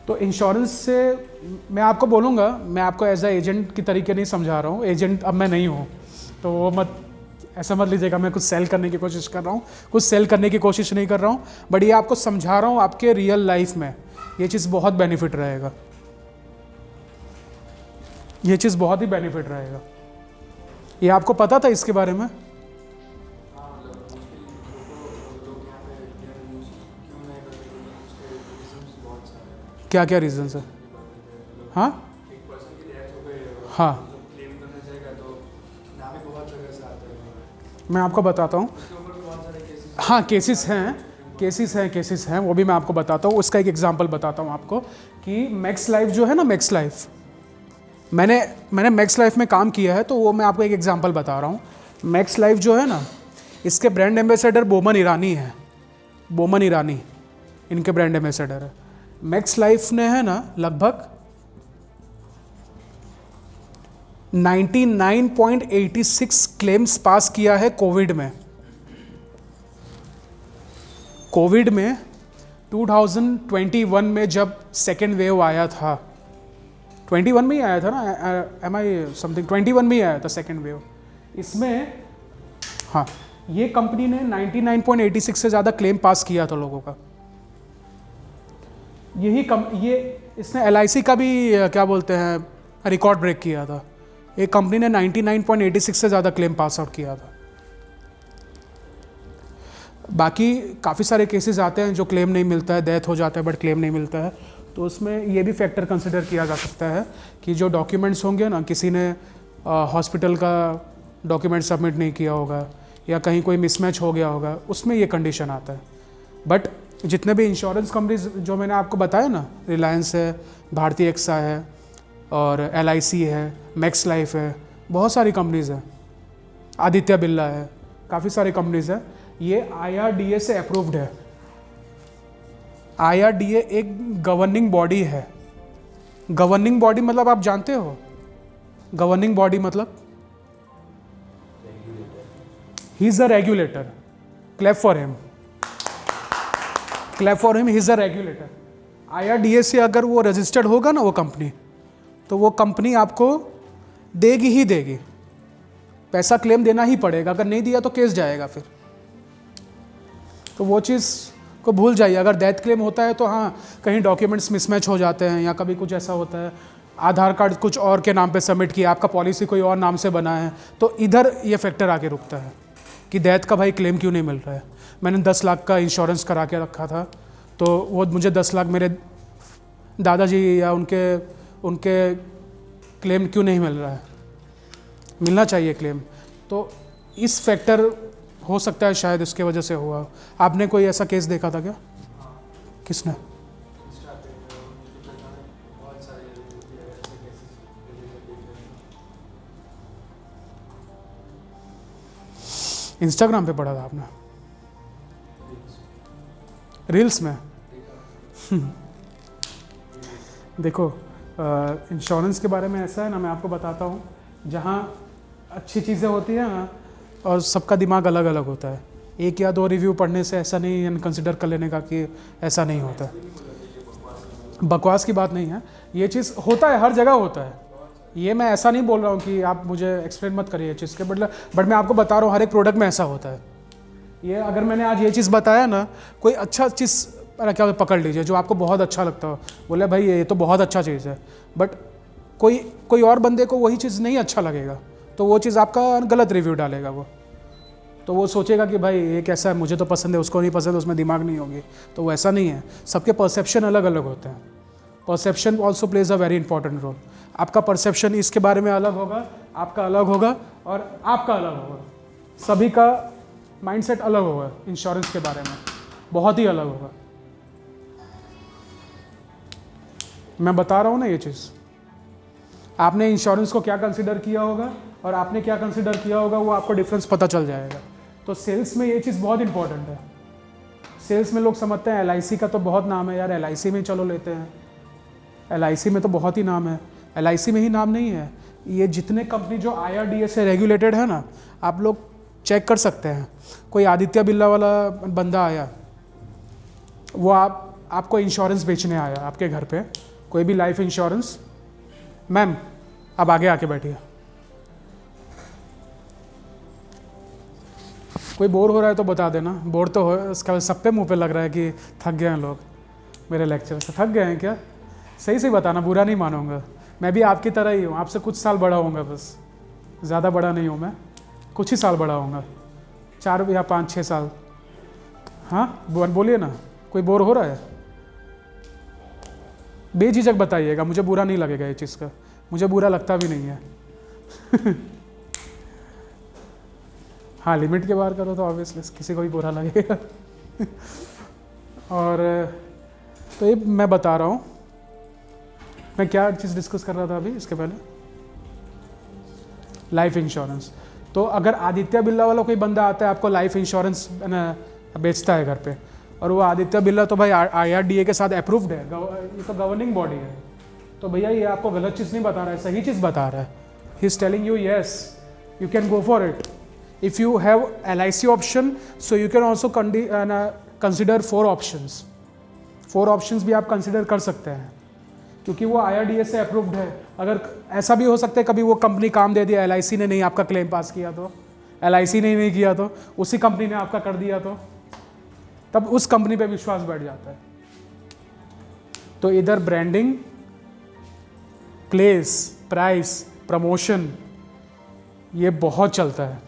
तो इंश्योरेंस से मैं आपको बोलूँगा, मैं आपको एज ए एजेंट की तरीके नहीं समझा रहा हूँ, एजेंट अब मैं नहीं हूँ, तो वो मत ऐसा मत लीजिएगा मैं कुछ सेल करने की कोशिश कर रहा हूँ, कुछ सेल करने की कोशिश नहीं कर रहा हूँ, बट ये आपको समझा रहा हूँ आपके रियल लाइफ में ये चीज़ बहुत बेनिफिट रहेगा, ये चीज़ बहुत ही बेनिफिट रहेगा। ये आपको पता था इसके बारे में? क्या क्या रीजंस है? हाँ हाँ, मैं आपको बताता हूँ। हाँ केसेस हैं, वो भी मैं आपको बताता हूँ। उसका एक एग्जांपल बताता हूँ आपको कि मैक्स लाइफ जो है ना, मैक्स लाइफ, मैंने मैक्स लाइफ में काम किया है, तो वो मैं आपको एक एग्जांपल बता रहा हूँ। मैक्स लाइफ जो है ना, इसके ब्रांड एम्बेसडर बोमन ईरानी है, बोमन ईरानी इनके ब्रांड एम्बेसडर है। मैक्स लाइफ ने है ना लगभग 99.86 क्लेम्स पास किया है कोविड में। कोविड में 2021 में जब सेकेंड वेव आया था, 21 में ही आया था ना, एम आई समथिंग 21 में ही आया था सेकेंड वेव। इसमें हाँ, ये कंपनी ने 99.86 से ज़्यादा क्लेम पास किया था लोगों का। इसने LIC का भी क्या बोलते हैं रिकॉर्ड ब्रेक किया था। एक कंपनी ने 99.86 से ज़्यादा क्लेम पास आउट किया था। बाकी काफ़ी सारे केसेस आते हैं जो क्लेम नहीं मिलता है, डेथ हो जाता है बट क्लेम नहीं मिलता है, तो उसमें ये भी फैक्टर कंसिडर किया जा सकता है कि जो डॉक्यूमेंट्स होंगे ना, किसी ने हॉस्पिटल का डॉक्यूमेंट सबमिट नहीं किया होगा या कहीं कोई मिसमैच हो गया होगा, उसमें ये कंडीशन आता है। बट जितने भी इंश्योरेंस कंपनीज जो मैंने आपको बताया ना, रिलायंस है, भारतीय एक्सा है और LIC है, मैक्स लाइफ है, बहुत सारी कंपनीज हैं, आदित्य बिरला है, काफ़ी सारी कंपनीज हैं। ये IRDA से अप्रूव्ड है। IRDA एक गवर्निंग बॉडी है। गवर्निंग बॉडी मतलब आप जानते हो गवर्निंग बॉडी मतलब? He is a regulator. Clap for him, clap for him, he is a regulator. IRDA से अगर वो रजिस्टर्ड होगा ना वो कंपनी, तो वो कंपनी आपको देगी ही देगी, पैसा क्लेम देना ही पड़ेगा, अगर नहीं दिया तो केस जाएगा फिर। तो वो चीज़ को भूल जाइए। अगर डेथ क्लेम होता है तो हाँ, कहीं डॉक्यूमेंट्स मिसमैच हो जाते हैं या कभी कुछ ऐसा होता है, आधार कार्ड कुछ और के नाम पे सबमिट किया, आपका पॉलिसी कोई और नाम से बना है, तो इधर ये फैक्टर आके रुकता है कि डेथ का भाई क्लेम क्यों नहीं मिल रहा है। मैंने 10 लाख का इंश्योरेंस करा के रखा था, तो वो मुझे 10 लाख मेरे दादाजी या उनके क्लेम क्यों नहीं मिल रहा है। मिलना चाहिए क्लेम। तो इस फैक्टर हो सकता है शायद इसके वजह से हुआ। आपने कोई ऐसा केस देखा था क्या? किसने? इंस्टाग्राम पे पढ़ा था आपने? रील्स में? देखो, इंश्योरेंस के बारे में ऐसा है ना, मैं आपको बताता हूँ, जहाँ अच्छी चीज़ें होती हैं ना, और सबका दिमाग अलग अलग होता है। एक या दो रिव्यू पढ़ने से ऐसा नहीं कंसिडर कर लेने का कि ऐसा नहीं होता। बकवास की बात नहीं है, ये चीज़ होता है, हर जगह होता है। ये मैं ऐसा नहीं बोल रहा हूँ कि आप मुझे एक्सप्लेन मत करिए चीज़ के, बट मैं आपको बता रहा हूँ हर एक प्रोडक्ट में ऐसा होता है। ये अगर मैंने आज ये चीज़ बताया ना, कोई अच्छा चीज़ क्या पकड़ लीजिए जो आपको बहुत अच्छा लगता हो, बोले भाई ये तो बहुत अच्छा चीज़ है, बट कोई और बंदे को वही चीज़ नहीं अच्छा लगेगा, तो वो चीज़ आपका गलत रिव्यू डालेगा वो, तो वो सोचेगा कि भाई ये कैसा है, मुझे तो पसंद है, उसको नहीं पसंद, उसमें दिमाग नहीं होगी। तो वो ऐसा नहीं है, सबके परसेप्शन अलग अलग होते हैं। Perception also plays a very important role. आपका परसेप्शन इसके बारे में अलग होगा, आपका अलग होगा और आपका अलग होगा, सभी का माइंडसेट अलग होगा इंश्योरेंस के बारे में, बहुत ही अलग होगा। मैं बता रहा हूँ ना ये चीज़, आपने इंश्योरेंस को क्या कंसिडर किया होगा और आपने क्या कंसिडर किया होगा, वो आपको डिफरेंस पता चल जाएगा। तो सेल्स में ये चीज़ बहुत इंपॉर्टेंट है। सेल्स में लोग समझते हैं LIC का तो बहुत नाम है यार, LIC में चलो लेते हैं, LIC में तो बहुत ही नाम है। LIC में ही नाम नहीं है, ये जितने कंपनी जो IRDA से रेगुलेटेड है ना, आप लोग चेक कर सकते हैं। कोई आदित्य बिरला वाला बंदा आया, वो आपको इंश्योरेंस बेचने आया आपके घर पे, कोई भी लाइफ इंश्योरेंस, मैम आप आगे आके बैठिए। कोई बोर हो रहा है तो बता देना, बोर तो हो, इसका सब पे मुंह पे लग रहा है कि थक गए हैं लोग मेरे लेक्चर से। थक गए हैं क्या? सही सही बताना, बुरा नहीं मानूंगा। मैं भी आपकी तरह ही हूँ, आपसे कुछ साल बड़ा होऊंगा, बस ज़्यादा बड़ा नहीं हूँ मैं, कुछ ही साल बड़ा होऊंगा, 4 या 5-6 साल। हाँ बोलिए ना, कोई बोर हो रहा है? बेझिझक बताइएगा, मुझे बुरा नहीं लगेगा ये चीज़ का, मुझे बुरा लगता भी नहीं है। हाँ, लिमिट के बाहर करो तो ऑब्वियसली किसी को भी बुरा लगेगा। और तो ये मैं बता रहा हूँ, मैं क्या चीज़ डिस्कस कर रहा था अभी इसके पहले, लाइफ इंश्योरेंस। तो अगर आदित्य बिरला वाला कोई बंदा आता है आपको लाइफ इंश्योरेंस बेचता है घर पे, और वो आदित्य बिरला तो भाई IRDA के साथ अप्रूव्ड है, ये तो गवर्निंग बॉडी है, तो भैया ये आपको गलत चीज़ नहीं बता रहा है, सही चीज़ बता रहा है। He is telling you yes you can go for it if you have LIC option, so you can also consider 4 options. 4 options भी आप कंसिडर कर सकते हैं, क्योंकि वो IRDA से अप्रूव्ड है। अगर ऐसा भी हो सकता है कभी वो कंपनी काम दे दिया, LIC ने नहीं आपका क्लेम पास किया तो, LIC ने नहीं किया तो, उसी कंपनी ने आपका कर दिया तो, तब उस कंपनी पे विश्वास बैठ जाता है। तो इधर ब्रांडिंग, प्लेस, प्राइस, प्रमोशन, ये बहुत चलता है,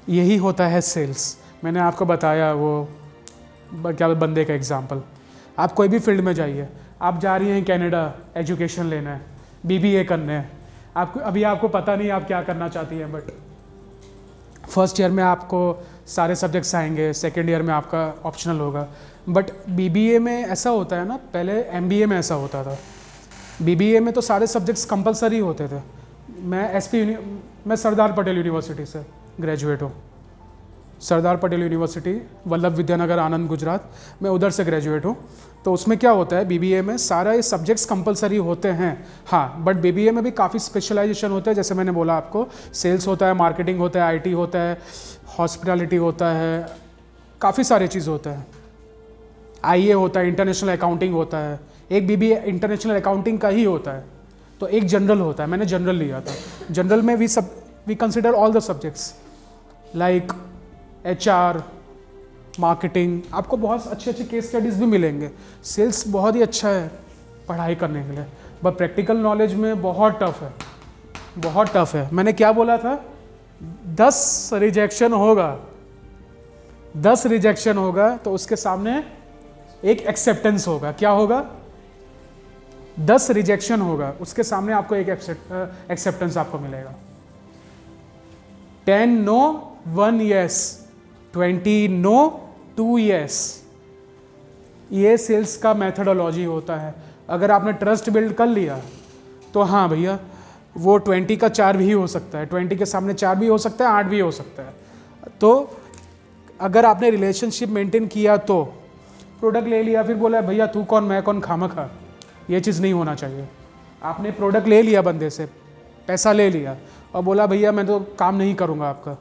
यही होता है सेल्स। मैंने आपको बताया वो क्या बंदे का एग्जांपल। आप कोई भी फील्ड में जाइए, आप जा रही हैं कनाडा एजुकेशन लेना है, BBA करने है, आपको पता नहीं आप क्या करना चाहती हैं, बट फर्स्ट ईयर में आपको सारे सब्जेक्ट्स आएंगे, सेकेंड ईयर में आपका ऑप्शनल होगा। बट BBA में ऐसा होता है ना, पहले MBA में ऐसा होता था। BBA में तो सारे सब्जेक्ट्स कंपलसरी होते थे। मैं सरदार पटेल यूनिवर्सिटी से ग्रेजुएट हूँ, सरदार पटेल यूनिवर्सिटी, वल्लभ विद्यानगर, आनंद, गुजरात, मैं उधर से ग्रेजुएट हूँ। तो उसमें क्या होता है, BBA में सारे सब्जेक्ट्स कंपलसरी होते हैं। हाँ, बट BBA में भी काफ़ी स्पेशलाइजेशन होते हैं, जैसे मैंने बोला आपको, सेल्स होता है, मार्केटिंग होता है, IT होता है, हॉस्पिटैलिटी होता है, काफ़ी सारे चीज़ होते हैं, IA होता है, इंटरनेशनल अकाउंटिंग होता है। एक BBA इंटरनेशनल अकाउंटिंग का ही होता है, तो एक जनरल होता है, मैंने जनरल लिया था। जनरल में we consider all the subjects like HR, marketing. आपको बहुत अच्छे अच्छे केस स्टडीज़ भी मिलेंगे। सेल्स बहुत ही अच्छा है पढ़ाई करने के लिए, बट प्रैक्टिकल नॉलेज में बहुत टफ है, बहुत टफ है। मैंने क्या बोला था, 10 रिजेक्शन होगा, 10 रिजेक्शन होगा तो उसके सामने एक एक्सेप्टेंस होगा। क्या होगा? 10 रिजेक्शन होगा, उसके सामने आपको एक एक्सेप्टेंस आपको मिलेगा। 10 नो 1 यस, 20 नो 2 यस। ये सेल्स का मेथडोलॉजी होता है। अगर आपने ट्रस्ट बिल्ड कर लिया तो हाँ भैया, वो 20 का 4 भी हो सकता है, 20 के सामने 4 भी हो सकता है, 8 भी हो सकता है। तो अगर आपने रिलेशनशिप मेंटेन किया तो प्रोडक्ट ले लिया, फिर बोला भैया तू कौन मैं कौन, खामखा, ये चीज़ नहीं होना चाहिए। आपने प्रोडक्ट ले लिया, बंदे से पैसा ले लिया और बोला भैया मैं तो काम नहीं करूँगा आपका,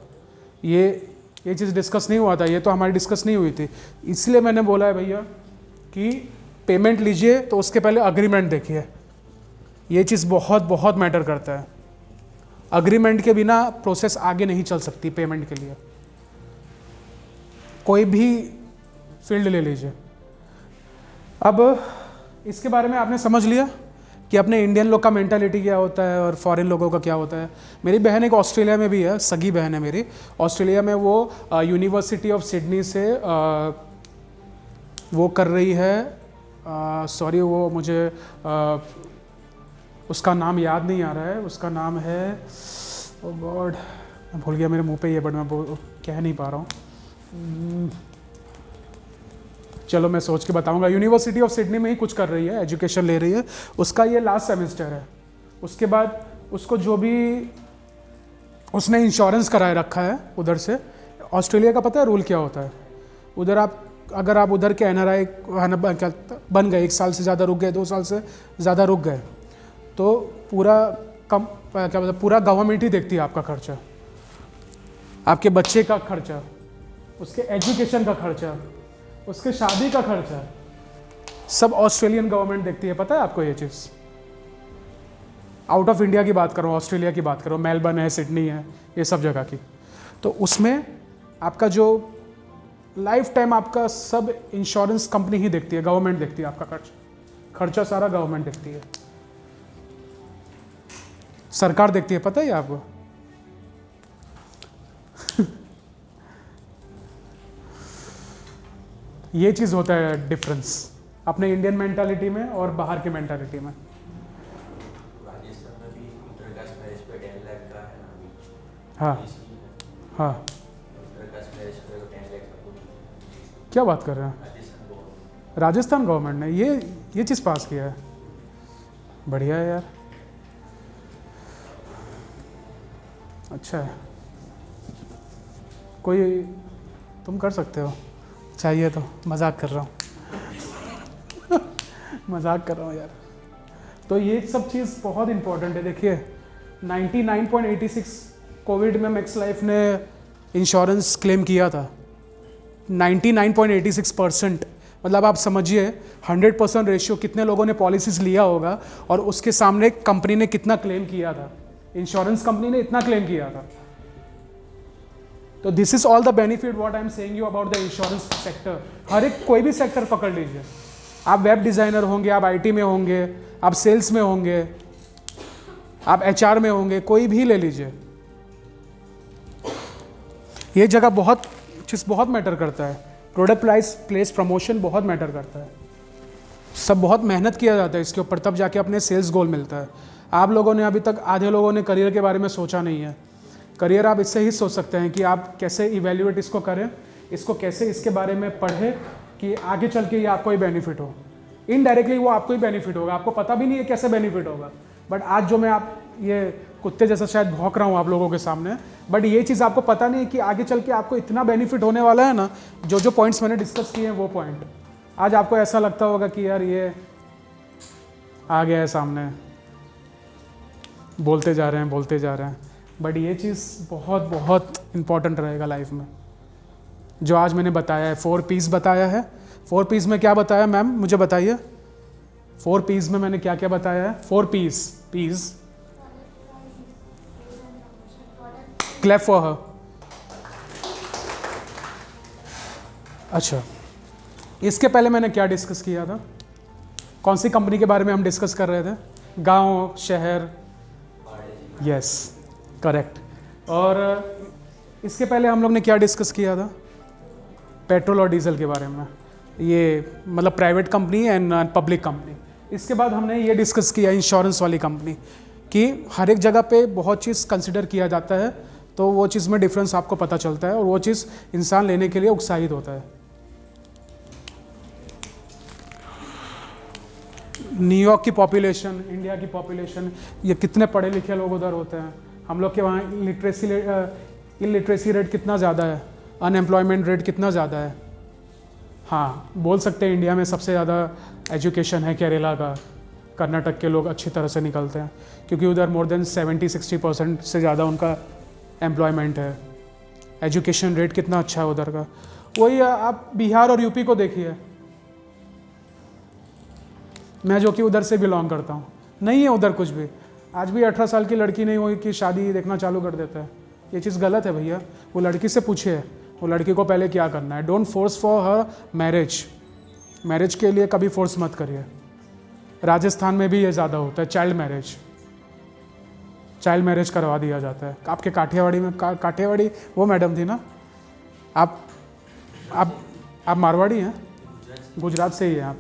ये चीज़ डिस्कस नहीं हुआ था, ये तो हमारी डिस्कस नहीं हुई थी। इसलिए मैंने बोला है भैया कि पेमेंट लीजिए तो उसके पहले अग्रीमेंट देखिए। ये चीज़ बहुत बहुत मैटर करता है। अग्रीमेंट के बिना प्रोसेस आगे नहीं चल सकती। पेमेंट के लिए कोई भी फील्ड ले लीजिए। अब इसके बारे में आपने समझ लिया कि अपने इंडियन लोग का मेंटालिटी क्या होता है और फॉरेन लोगों का क्या होता है। मेरी बहन एक ऑस्ट्रेलिया में भी है, सगी बहन है मेरी। ऑस्ट्रेलिया में वो यूनिवर्सिटी ऑफ सिडनी से वो कर रही है, सॉरी वो मुझे उसका नाम याद नहीं आ रहा है। उसका नाम है, ओ गॉड मैं भूल गया, मेरे मुंह पे ये बट मैं कह नहीं पा रहा हूँ। चलो मैं सोच के बताऊंगा। यूनिवर्सिटी ऑफ सिडनी में ही कुछ कर रही है, एजुकेशन ले रही है। उसका ये लास्ट सेमेस्टर है। उसके बाद उसको जो भी उसने इंश्योरेंस कराए रखा है उधर से। ऑस्ट्रेलिया का पता है रूल क्या होता है? उधर अगर आप उधर के NRI बन गए, 1 साल से ज़्यादा रुक गए, 2 साल से ज़्यादा रुक गए, तो पूरा गवर्नमेंट ही देखती है आपका खर्चा, आपके बच्चे का खर्चा, उसके एजुकेशन का खर्चा, उसके शादी का खर्चा, सब ऑस्ट्रेलियन गवर्नमेंट देखती है। पता है आपको ये चीज़? आउट ऑफ इंडिया की बात करो, ऑस्ट्रेलिया की बात करो, मेलबर्न है, सिडनी है, ये सब जगह की। तो उसमें आपका जो लाइफ टाइम आपका सब इंश्योरेंस कंपनी ही देखती है, गवर्नमेंट देखती है आपका खर्चा सारा गवर्नमेंट देखती है, सरकार देखती है। पता है आपको? ये चीज़ होता है डिफरेंस अपने इंडियन मेंटालिटी में और बाहर की मेंटालिटी में। राजस्थान में भी उत्तरकाशी मैरिज पे 10 लाख का है ना। हाँ हाँ, उत्तरकाशी मैरिज पे 10 लाख का। क्या बात कर रहे हैं? राजस्थान गवर्नमेंट ने ये चीज़ पास किया है। बढ़िया है यार, अच्छा है। कोई तुम कर सकते हो चाहिए तो। मजाक कर रहा हूँ मजाक कर रहा हूँ यार। तो ये सब चीज़ बहुत इंपॉर्टेंट है। देखिए 99.86 कोविड में मैक्स लाइफ ने इंश्योरेंस क्लेम किया था। 99.86%, मतलब आप समझिए 100% रेशियो कितने लोगों ने पॉलिसीज लिया होगा और उसके सामने कंपनी ने कितना क्लेम किया था। इंश्योरेंस कंपनी ने इतना क्लेम किया था। तो this is all the benefit what I am saying you about the insurance sector. हर एक कोई भी सेक्टर पकड़ लीजिए, आप वेब डिज़ाइनर होंगे, आप IT में होंगे, आप सेल्स में होंगे, आप HR में होंगे, कोई भी ले लीजिए, ये जगह बहुत मैटर करता है। प्रोडक्ट प्लेस प्रमोशन बहुत मैटर करता है। सब बहुत मेहनत किया जाता है इसके ऊपर, तब जाके अपने सेल्स गोल मिलता है। आप लोगों ने अभी तक, आधे लोगों ने करियर के बारे में सोचा नहीं है। करियर आप इससे ही सोच सकते हैं कि आप कैसे इवेल्युएट इसको करें, इसको कैसे इसके बारे में पढ़ें कि आगे चल के ये आपको ही बेनिफिट हो। इनडायरेक्टली वो आपको ही बेनिफिट होगा, आपको पता भी नहीं है कैसे बेनिफिट होगा। बट आज जो मैं आप ये कुत्ते जैसा शायद भौंक रहा हूँ आप लोगों के सामने, बट ये चीज़ आपको पता नहीं है कि आगे चल के आपको इतना बेनिफिट होने वाला है ना। जो पॉइंट्स मैंने डिस्कस किए हैं वो पॉइंट आज आपको ऐसा लगता होगा कि यार ये आ गया है सामने, बोलते जा रहे हैं, बट ये चीज़ बहुत बहुत इम्पॉर्टेंट रहेगा लाइफ में। जो आज मैंने बताया है 4 P's बताया है। 4 P's में क्या बताया मैम, मुझे बताइए। 4 P's में मैंने क्या क्या बताया है? 4 P's. P's. Clap for her. अच्छा, इसके पहले मैंने क्या डिस्कस किया था? कौन सी कंपनी के बारे में हम डिस्कस कर रहे थे? गांव, शहर. Yes, correct. और इसके पहले हम लोग ने क्या डिस्कस किया था? पेट्रोल और डीजल के बारे में. ये मतलब private company and public company. इसके बाद हमने ये डिस्कस किया इंश्योरेंस वाली कंपनी, कि हर एक जगह पे बहुत चीज़ कंसिडर किया जाता है, तो वो चीज़ में डिफरेंस आपको पता चलता है और वो चीज़ इंसान लेने के लिए उत्साहित होता है. न्यूयॉर्क की पॉपुलेशन, इंडिया की पॉपुलेशन, ये कितने पढ़े लिखे लोग उधर होते हैं. हम लोग के वहाँ इलिटरेसी रेट कितना ज़्यादा है, अनएम्प्लॉयमेंट रेट कितना ज़्यादा है. हाँ, बोल सकते हैं इंडिया में सबसे ज़्यादा एजुकेशन है केरला का. कर्नाटक के लोग अच्छी तरह से निकलते हैं क्योंकि उधर मोर देन 70-60% से ज़्यादा उनका एम्प्लॉयमेंट है. एजुकेशन रेट कितना अच्छा है उधर का. वही आप बिहार और यूपी को देखिए. मैं जो कि उधर से बिलोंग करता हूँ, नहीं है उधर कुछ भी. आज भी 18 साल की लड़की नहीं हुई कि शादी देखना चालू कर देता है. ये चीज़ गलत है भैया. वो लड़की से पूछिए वो लड़की को पहले क्या करना है. Don't force for her marriage. Marriage के लिए कभी फोर्स मत करिए. राजस्थान में भी ये ज़्यादा होता है, चाइल्ड मैरिज करवा दिया जाता है. आपके काठियावाड़ी में काठियावाड़ी वो मैडम थी ना, आप मारवाड़ी हैं, गुजरात से ही हैं आप,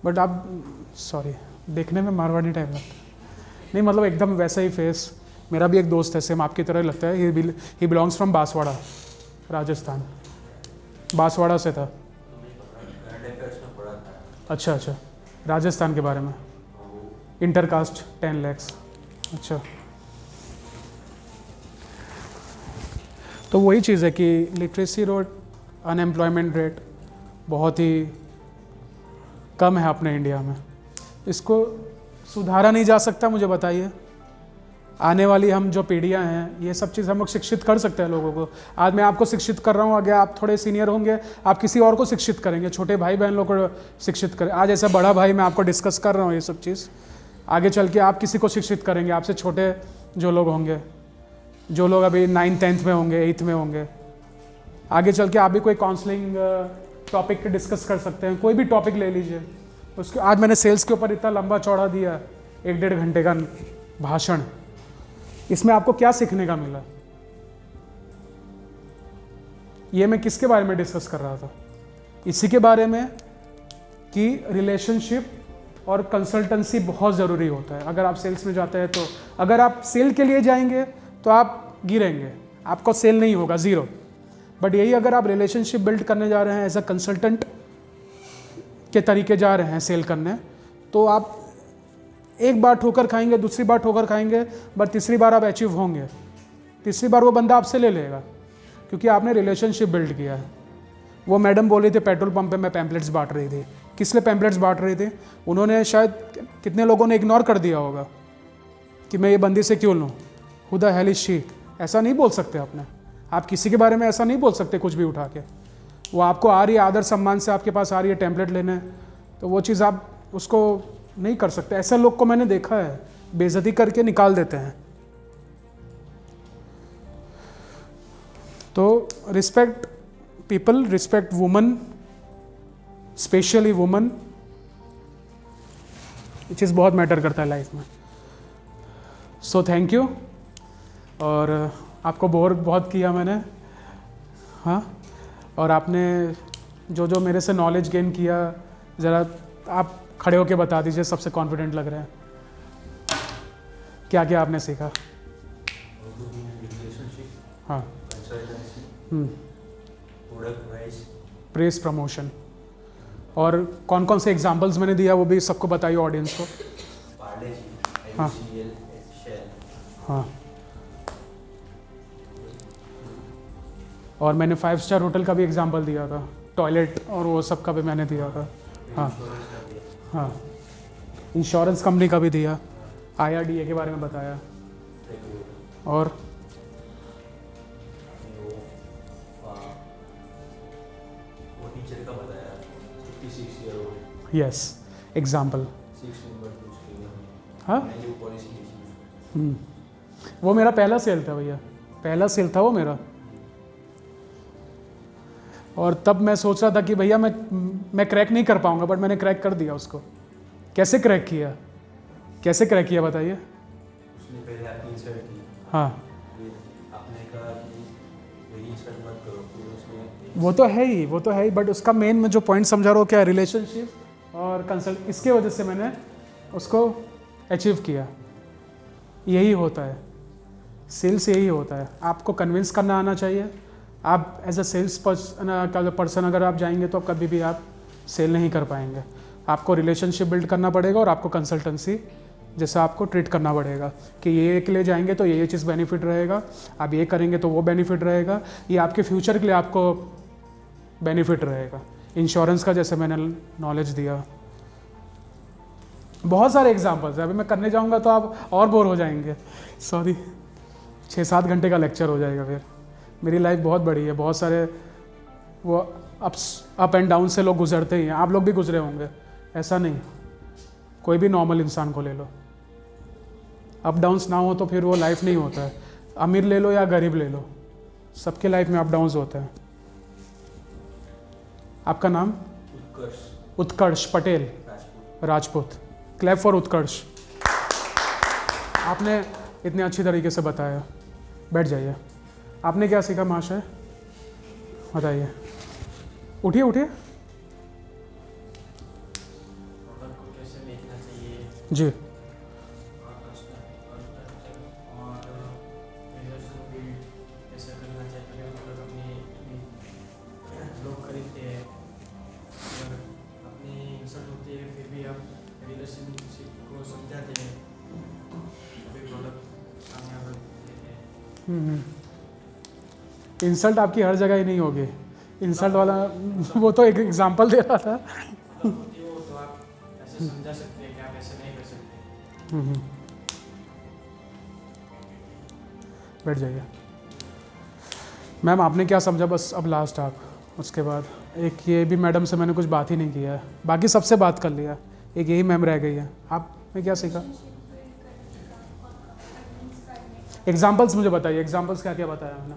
बट आप सॉरी देखने में मारवाड़ी टाइप लगता है. नहीं मतलब एकदम वैसा ही फेस. मेरा भी एक दोस्त है सेम आपकी तरह लगता है. He belongs from Banswara, Rajasthan. Banswara से था. अच्छा, राजस्थान के बारे में. इंटरकास्ट 10 लाख. अच्छा, तो वही चीज़ है कि लिटरेसी रेट, अनएम्प्लॉयमेंट रेट बहुत ही कम है अपने इंडिया में. इसको सुधारा नहीं जा सकता? मुझे बताइए. आने वाली हम जो पीढ़ियां हैं, ये सब चीज़ हम लोग शिक्षित कर सकते हैं लोगों को. आज मैं आपको शिक्षित कर रहा हूँ, आगे आप थोड़े सीनियर होंगे, आप किसी और को शिक्षित करेंगे, छोटे भाई बहन लोग को शिक्षित करें. आज ऐसा बड़ा भाई मैं आपको डिस्कस कर रहा हूँ ये सब चीज़, आगे चल के आप किसी को शिक्षित करेंगे. आपसे छोटे जो लोग होंगे, जो लोग अभी 9th 10th में होंगे, 8th में होंगे, आगे चल के आप भी कोई काउंसलिंग टॉपिक डिस्कस कर सकते हैं. कोई भी टॉपिक ले लीजिए. उसके आज मैंने सेल्स के ऊपर इतना लंबा चौड़ा दिया, 1-1.5 घंटे का भाषण. इसमें आपको क्या सीखने का मिला? ये मैं किसके बारे में डिस्कस कर रहा था? इसी के बारे में कि रिलेशनशिप और कंसल्टेंसी बहुत ज़रूरी होता है. अगर आप सेल्स में जाते हैं, तो अगर आप सेल के लिए जाएंगे तो आप गिरेंगे, आपको सेल नहीं होगा, ज़ीरो. बट यही अगर आप रिलेशनशिप बिल्ड करने जा रहे हैं, एज अ कंसल्टेंट के तरीके जा रहे हैं सेल करने, तो आप एक बार ठोकर खाएंगे, दूसरी बार ठोकर खाएंगे, बट तीसरी बार आप अचीव होंगे. तीसरी बार वो बंदा आपसे ले लेगा क्योंकि आपने रिलेशनशिप बिल्ड किया है. वो मैडम बोल रही थी पेट्रोल पंप पे मैं पैम्पलेट्स बांट रही थी. किस लिए पैम्पलेट्स बांट रही थी? उन्होंने शायद कितने लोगों ने इग्नोर कर दिया होगा कि मैं ये बंदी से क्यों लूँ, who the hell is she. ऐसा नहीं बोल सकते आपने. आप किसी के बारे में ऐसा नहीं बोल सकते कुछ भी उठा के. वो आपको आ रही है आदर सम्मान से, आपके पास आ रही है टेम्पलेट लेने, तो वो चीज़ आप उसको नहीं कर सकते. ऐसे लोग को मैंने देखा है, बेइज्जती करके निकाल देते हैं. तो respect people, respect woman, specially woman. ये चीज़ बहुत मैटर करता है लाइफ में. So thank you. और आपको बोर बहुत किया मैंने, हाँ, और आपने जो जो मेरे से नॉलेज गेन किया, ज़रा आप खड़े होके बता दीजिए. सबसे कॉन्फिडेंट लग रहे हैं. क्या क्या आपने सीखा? हाँ, प्रेस प्रमोशन. और कौन कौन से एग्जाम्पल्स मैंने दिया वो भी सबको बताइए ऑडियंस को. हाँ हाँ. और मैंने 5 स्टार होटल का भी एग्जांपल दिया था, टॉयलेट और वो सब का भी मैंने दिया था. हाँ हाँ. इंश्योरेंस कंपनी का भी दिया, IRDA के बारे में बताया. और यस, एग्जाम्पल 6 मेंबर यूज किए हमने। हाँ मैंने वो पॉलिसी ली थी उसको। वो मेरा पहला सेल था भैया, पहला सेल था वो मेरा। और तब मैं सोच रहा था कि भैया मैं क्रैक नहीं कर पाऊंगा, बट मैंने क्रैक कर दिया उसको। कैसे क्रैक किया, कैसे क्रैक किया बताइए? उसने पहले आपकी इंसर्ट की, हाँ फिर आपने कहा कि मेरी इंसर्ट मत करो, फिर उसने वो तो है ही, वो तो है ही, बट उसका मेन मैं जो पॉइंट समझा रहा हूँ क्या है, रिलेशनशिप और कंसल्ट, इसके वजह से मैंने उसको अचीव किया। यही होता है सेल्स, यही होता है, आपको कन्विंस करना आना चाहिए। आप एज अ सेल्स पर्सन अगर आप जाएंगे तो कभी भी आप सेल नहीं कर पाएंगे। आपको रिलेशनशिप बिल्ड करना पड़ेगा और आपको कंसल्टेंसी जैसा आपको ट्रीट करना पड़ेगा कि ये के लिए जाएंगे तो ये चीज़ बेनिफिट रहेगा, आप ये करेंगे तो वो बेनिफिट रहेगा, ये आपके फ्यूचर के लिए आपको बेनिफिट रहेगा। इंश्योरेंस का जैसे मैंने नॉलेज दिया, बहुत सारे एग्जांपल्स हैं, अभी मैं करने जाऊंगा तो आप और बोर हो जाएंगे। सॉरी, 6-7 घंटे का लेक्चर हो जाएगा फिर। मेरी लाइफ बहुत बड़ी है, बहुत सारे वो अप एंड डाउन से लोग गुजरते ही हैं, आप लोग भी गुजरे होंगे, ऐसा नहीं। कोई भी नॉर्मल इंसान को ले लो, अप डाउन्स ना हो तो फिर वो लाइफ नहीं होता है। अमीर ले लो या गरीब ले लो, सबके लाइफ में अप डाउन्स होते हैं। आपका नाम? उत्कर्ष पटेल राजपूत। क्लैप फॉर उत्कर्ष। आपने इतने अच्छी तरीके से बताया। बैठ जाइए। आपने क्या सीखा महाशय, बताइए। उठिए उठिए प्रोडक्ट को कैसे बेचना चाहिए जी। और रिलेशन बिल्ड कैसे करना चाहिए। मतलब अपने लोग खरीदते हैं और अपनी इंसल्ट होती है, फिर भी आप रिलेशनशिप को समझाते हैं, तभी प्रोडक्ट कामयाब देते हैं। इंसल्ट आपकी हर जगह ही नहीं होगी, इंसल्ट वाला वो तो एक एग्जांपल दे रहा था। होती हो तो आप ऐसे समझा सकते हैं कि आप ऐसे नहीं कर सकते। बैठ जाइए। मैम आपने क्या समझा, बस अब लास्ट आप, उसके बाद एक ये भी मैडम से मैंने कुछ बात ही नहीं किया है, बाकी सबसे बात कर लिया, एक यही मैम रह गई है। आपने क्या सीखा? एग्जाम्पल्स मुझे बताइए, एग्जाम्पल्स क्या क्या बताया मैंने?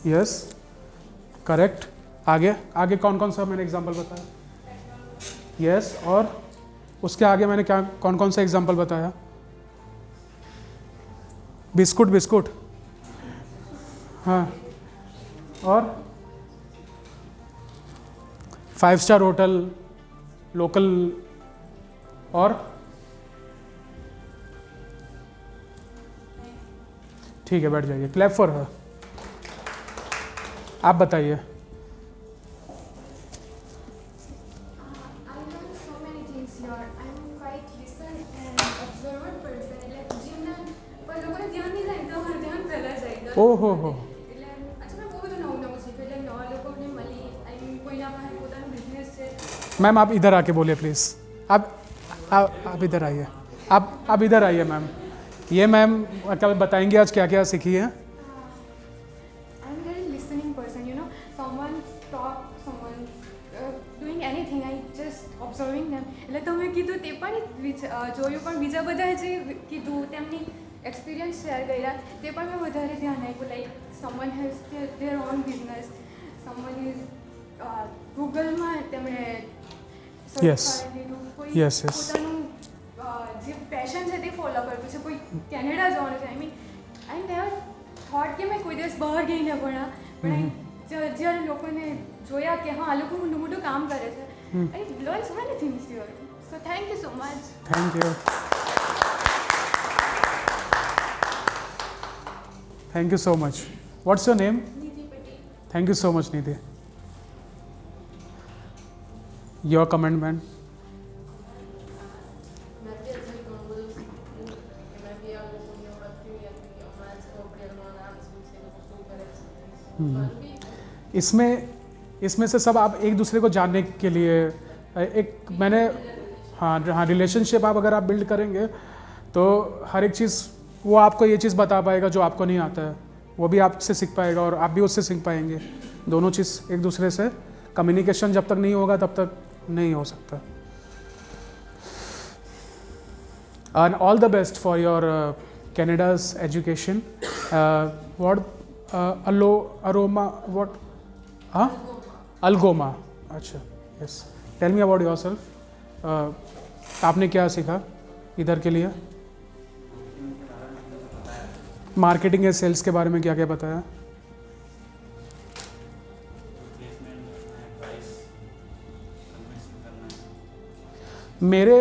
Yes correct. आगे आगे कौन कौन सा मैंने एग्जांपल बताया? यस और उसके आगे मैंने क्या कौन कौन सा एग्जांपल बताया? बिस्कुट बिस्कुट, हाँ, और 5 स्टार होटल, लोकल, और ठीक है बैठ जाइए। Clap for her. आप बताइए। ओ हो मैम आप इधर आके बोलिए प्लीज़। आप इधर आइए, आप इधर आइए मैम। ये मैम कल बताएंगे आज क्या क्या सीखी है। એટલે તમે કીધું તે પણ જોયું, પણ બીજા બધા જે કીધું તેમની એક્સપિરિયન્સ શેર કર્યા તે પણ મેં વધારે ધ્યાન આપ્યું. Like someone has their own business, someone is ગૂગલમાં તેમણે Yes. કોઈ Yes, yes. પોતાનું જે પેશન છે તે ફોલો કરતું છે, કોઈ કેનેડા જવાનું છે. આઈ નેવર થોટ કે મેં કોઈ દિવસ બહાર ગઈને ભણા, પણ જ્યારે લોકોને જોયા કે હા આ લોકો મોટું મોટું કામ કરે છે, I learned so many things here. So thank you so much. Thank you. Thank you so much. What's your name? Nidhi Patel. Thank you so much, Nidhi. Your comment, man. मैं भी अच्छा कहूँ बोल कि मैं भी आप लोगों को बात की या कि हमारे से ओपन होना से को करे पर भी इसमें से सब आप एक दूसरे को जानने के लिए एक मैंने हाँ रिलेशनशिप आप अगर आप बिल्ड करेंगे तो हर एक चीज़ वो आपको ये चीज़ बता पाएगा जो आपको नहीं आता है, वो भी आपसे सीख पाएगा और आप भी उससे सीख पाएंगे। दोनों चीज़ एक दूसरे से कम्युनिकेशन जब तक नहीं होगा तब तक नहीं हो सकता. And all the best for your Canada's education. Aroma, what? Huh? Algoma. अच्छा, yes. Tell me about yourself. आपने क्या सीखा इधर के लिए? मार्केटिंग या सेल्स के बारे में क्या क्या बताया? मेरे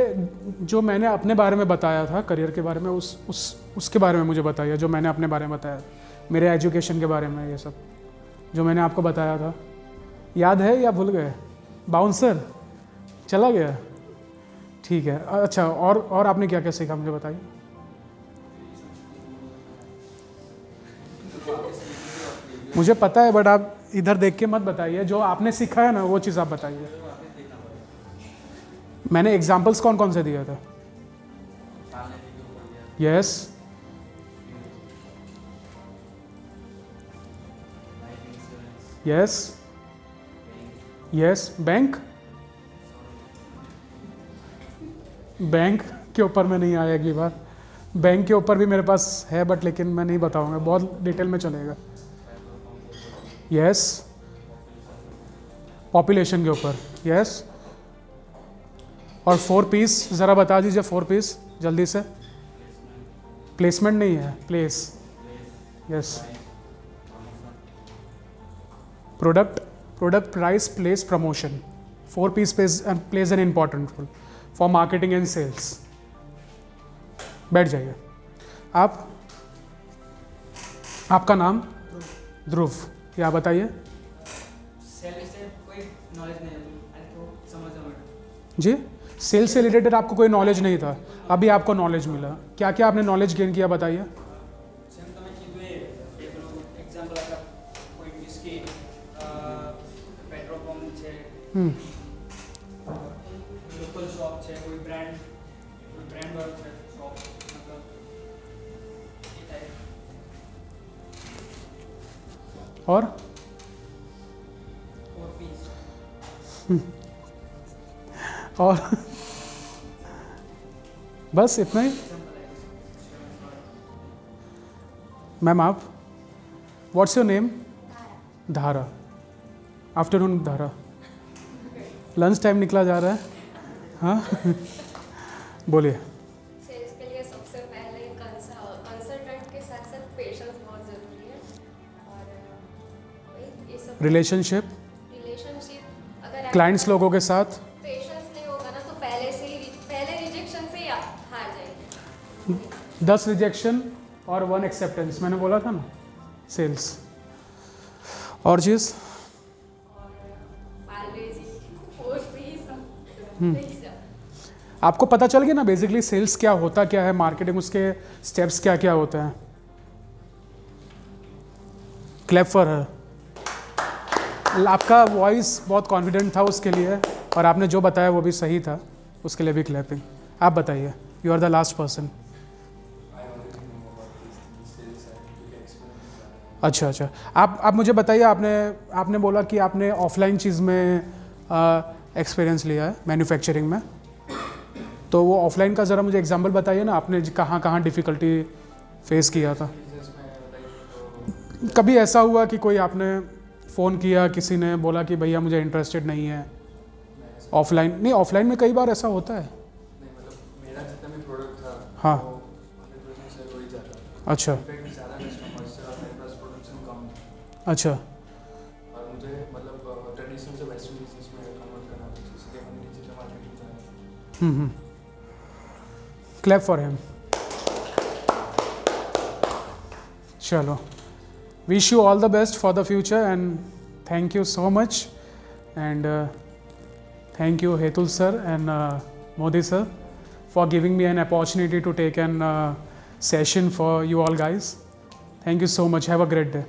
जो मैंने अपने बारे में बताया था करियर के बारे में उसके बारे में मुझे बताइए. जो मैंने अपने बारे में बताया, मेरे एजुकेशन के बारे में, ये सब जो मैंने आपको बताया था, याद है या भूल गए? बाउंसर चला गया, ठीक है. अच्छा, और आपने क्या क्या सीखा मुझे बताइए. मुझे पता है बट आप इधर देख के मत बताइए. जो आपने सीखा है ना वो चीज़ आप बताइए. मैंने एग्जाम्पल्स कौन कौन से दिए थे? Yes, yes, yes. बैंक के ऊपर मैं नहीं आया अगली बार. बैंक के ऊपर भी मेरे पास है बट लेकिन मैं नहीं बताऊंगा, बहुत डिटेल में चलेगा. यस, पॉपुलेशन के ऊपर. यस, और 4 पीस ज़रा बता दीजिए. 4 पीस जल्दी से. प्लेसमेंट नहीं है, place. Yes, product, price, place, promotion. 4 Ps plays an important role for marketing and sales. बैठ जाइए. आपका नाम? ध्रुव. या बताइए सेल्स से कोई नॉलेज नहीं है तो समझ जी. सेल्स से रिलेटेड आपको कोई नॉलेज नहीं था, अभी आपको नॉलेज मिला. क्या क्या आपने नॉलेज गेन किया बताइए. एग्जाम्पल कोई इसकी पेट्रोल पंप છે, लोकल शॉप છે, कोई ब्रांड वर्क છે, शॉप मतलब ये टाइप. और पीस और बस इतना ही. मैम आप, व्हाट्स योर नेम? धारा. आफ्टरनून धारा. लंच टाइम निकला जा रहा है. हाँ बोलिए. सेल्स के लिए सबसे पहले कंसल्टेंट के साथ साथ पेशेंस बहुत ज़रूरी है. और ये सब रिलेशनशिप अगर क्लाइंट्स लोगों के साथ. पेशेंस नहीं होगा ना तो पहले रिजेक्शन से ही आप हार जाएंगे. 10 रिजेक्शन और 1 एक्सेप्टेंस मैंने बोला था ना. सेल्स और चीज़ आपको पता चल गया ना बेसिकली सेल्स क्या होता क्या है, मार्केटिंग उसके स्टेप्स क्या क्या होते हैं. Clap for her. आपका वॉइस बहुत कॉन्फिडेंट था उसके लिए, और आपने जो बताया वो भी सही था, उसके लिए भी क्लैपिंग. आप बताइए, you are the last person. अच्छा अच्छा, आप मुझे बताइए. आपने बोला कि आपने ऑफलाइन चीज़ में एक्सपीरियंस लिया है मैन्युफैक्चरिंग में, तो वो ऑफलाइन का ज़रा मुझे एग्जांपल बताइए ना. आपने कहाँ कहाँ डिफ़िकल्टी फेस किया था? कभी ऐसा हुआ कि कोई आपने फ़ोन किया, किसी ने बोला कि भैया मुझे इंटरेस्टेड नहीं है ऑफलाइन? नहीं, ऑफलाइन में कई बार ऐसा होता है. मेरा जितना भी प्रोडक्ट था हाँ. वो 100% सेल हो ही जाता. अच्छा ज़्यादा कस्टमर्स से मेरे पास प्रोडक्शन कम. अच्छा. और मुझे मतलब ट्रेडिशनल से वेस्टर्न बिजनेस में कन्वर्ट करना था, इसलिए मैंने डिजिटल मार्केटिंग चुना. Clap for him. चलो, wish you all the best for the future and thank you so much, and thank you Hetul sir and Modi sir for giving me an opportunity to take an session for you all guys. Thank you so much. Have a great day.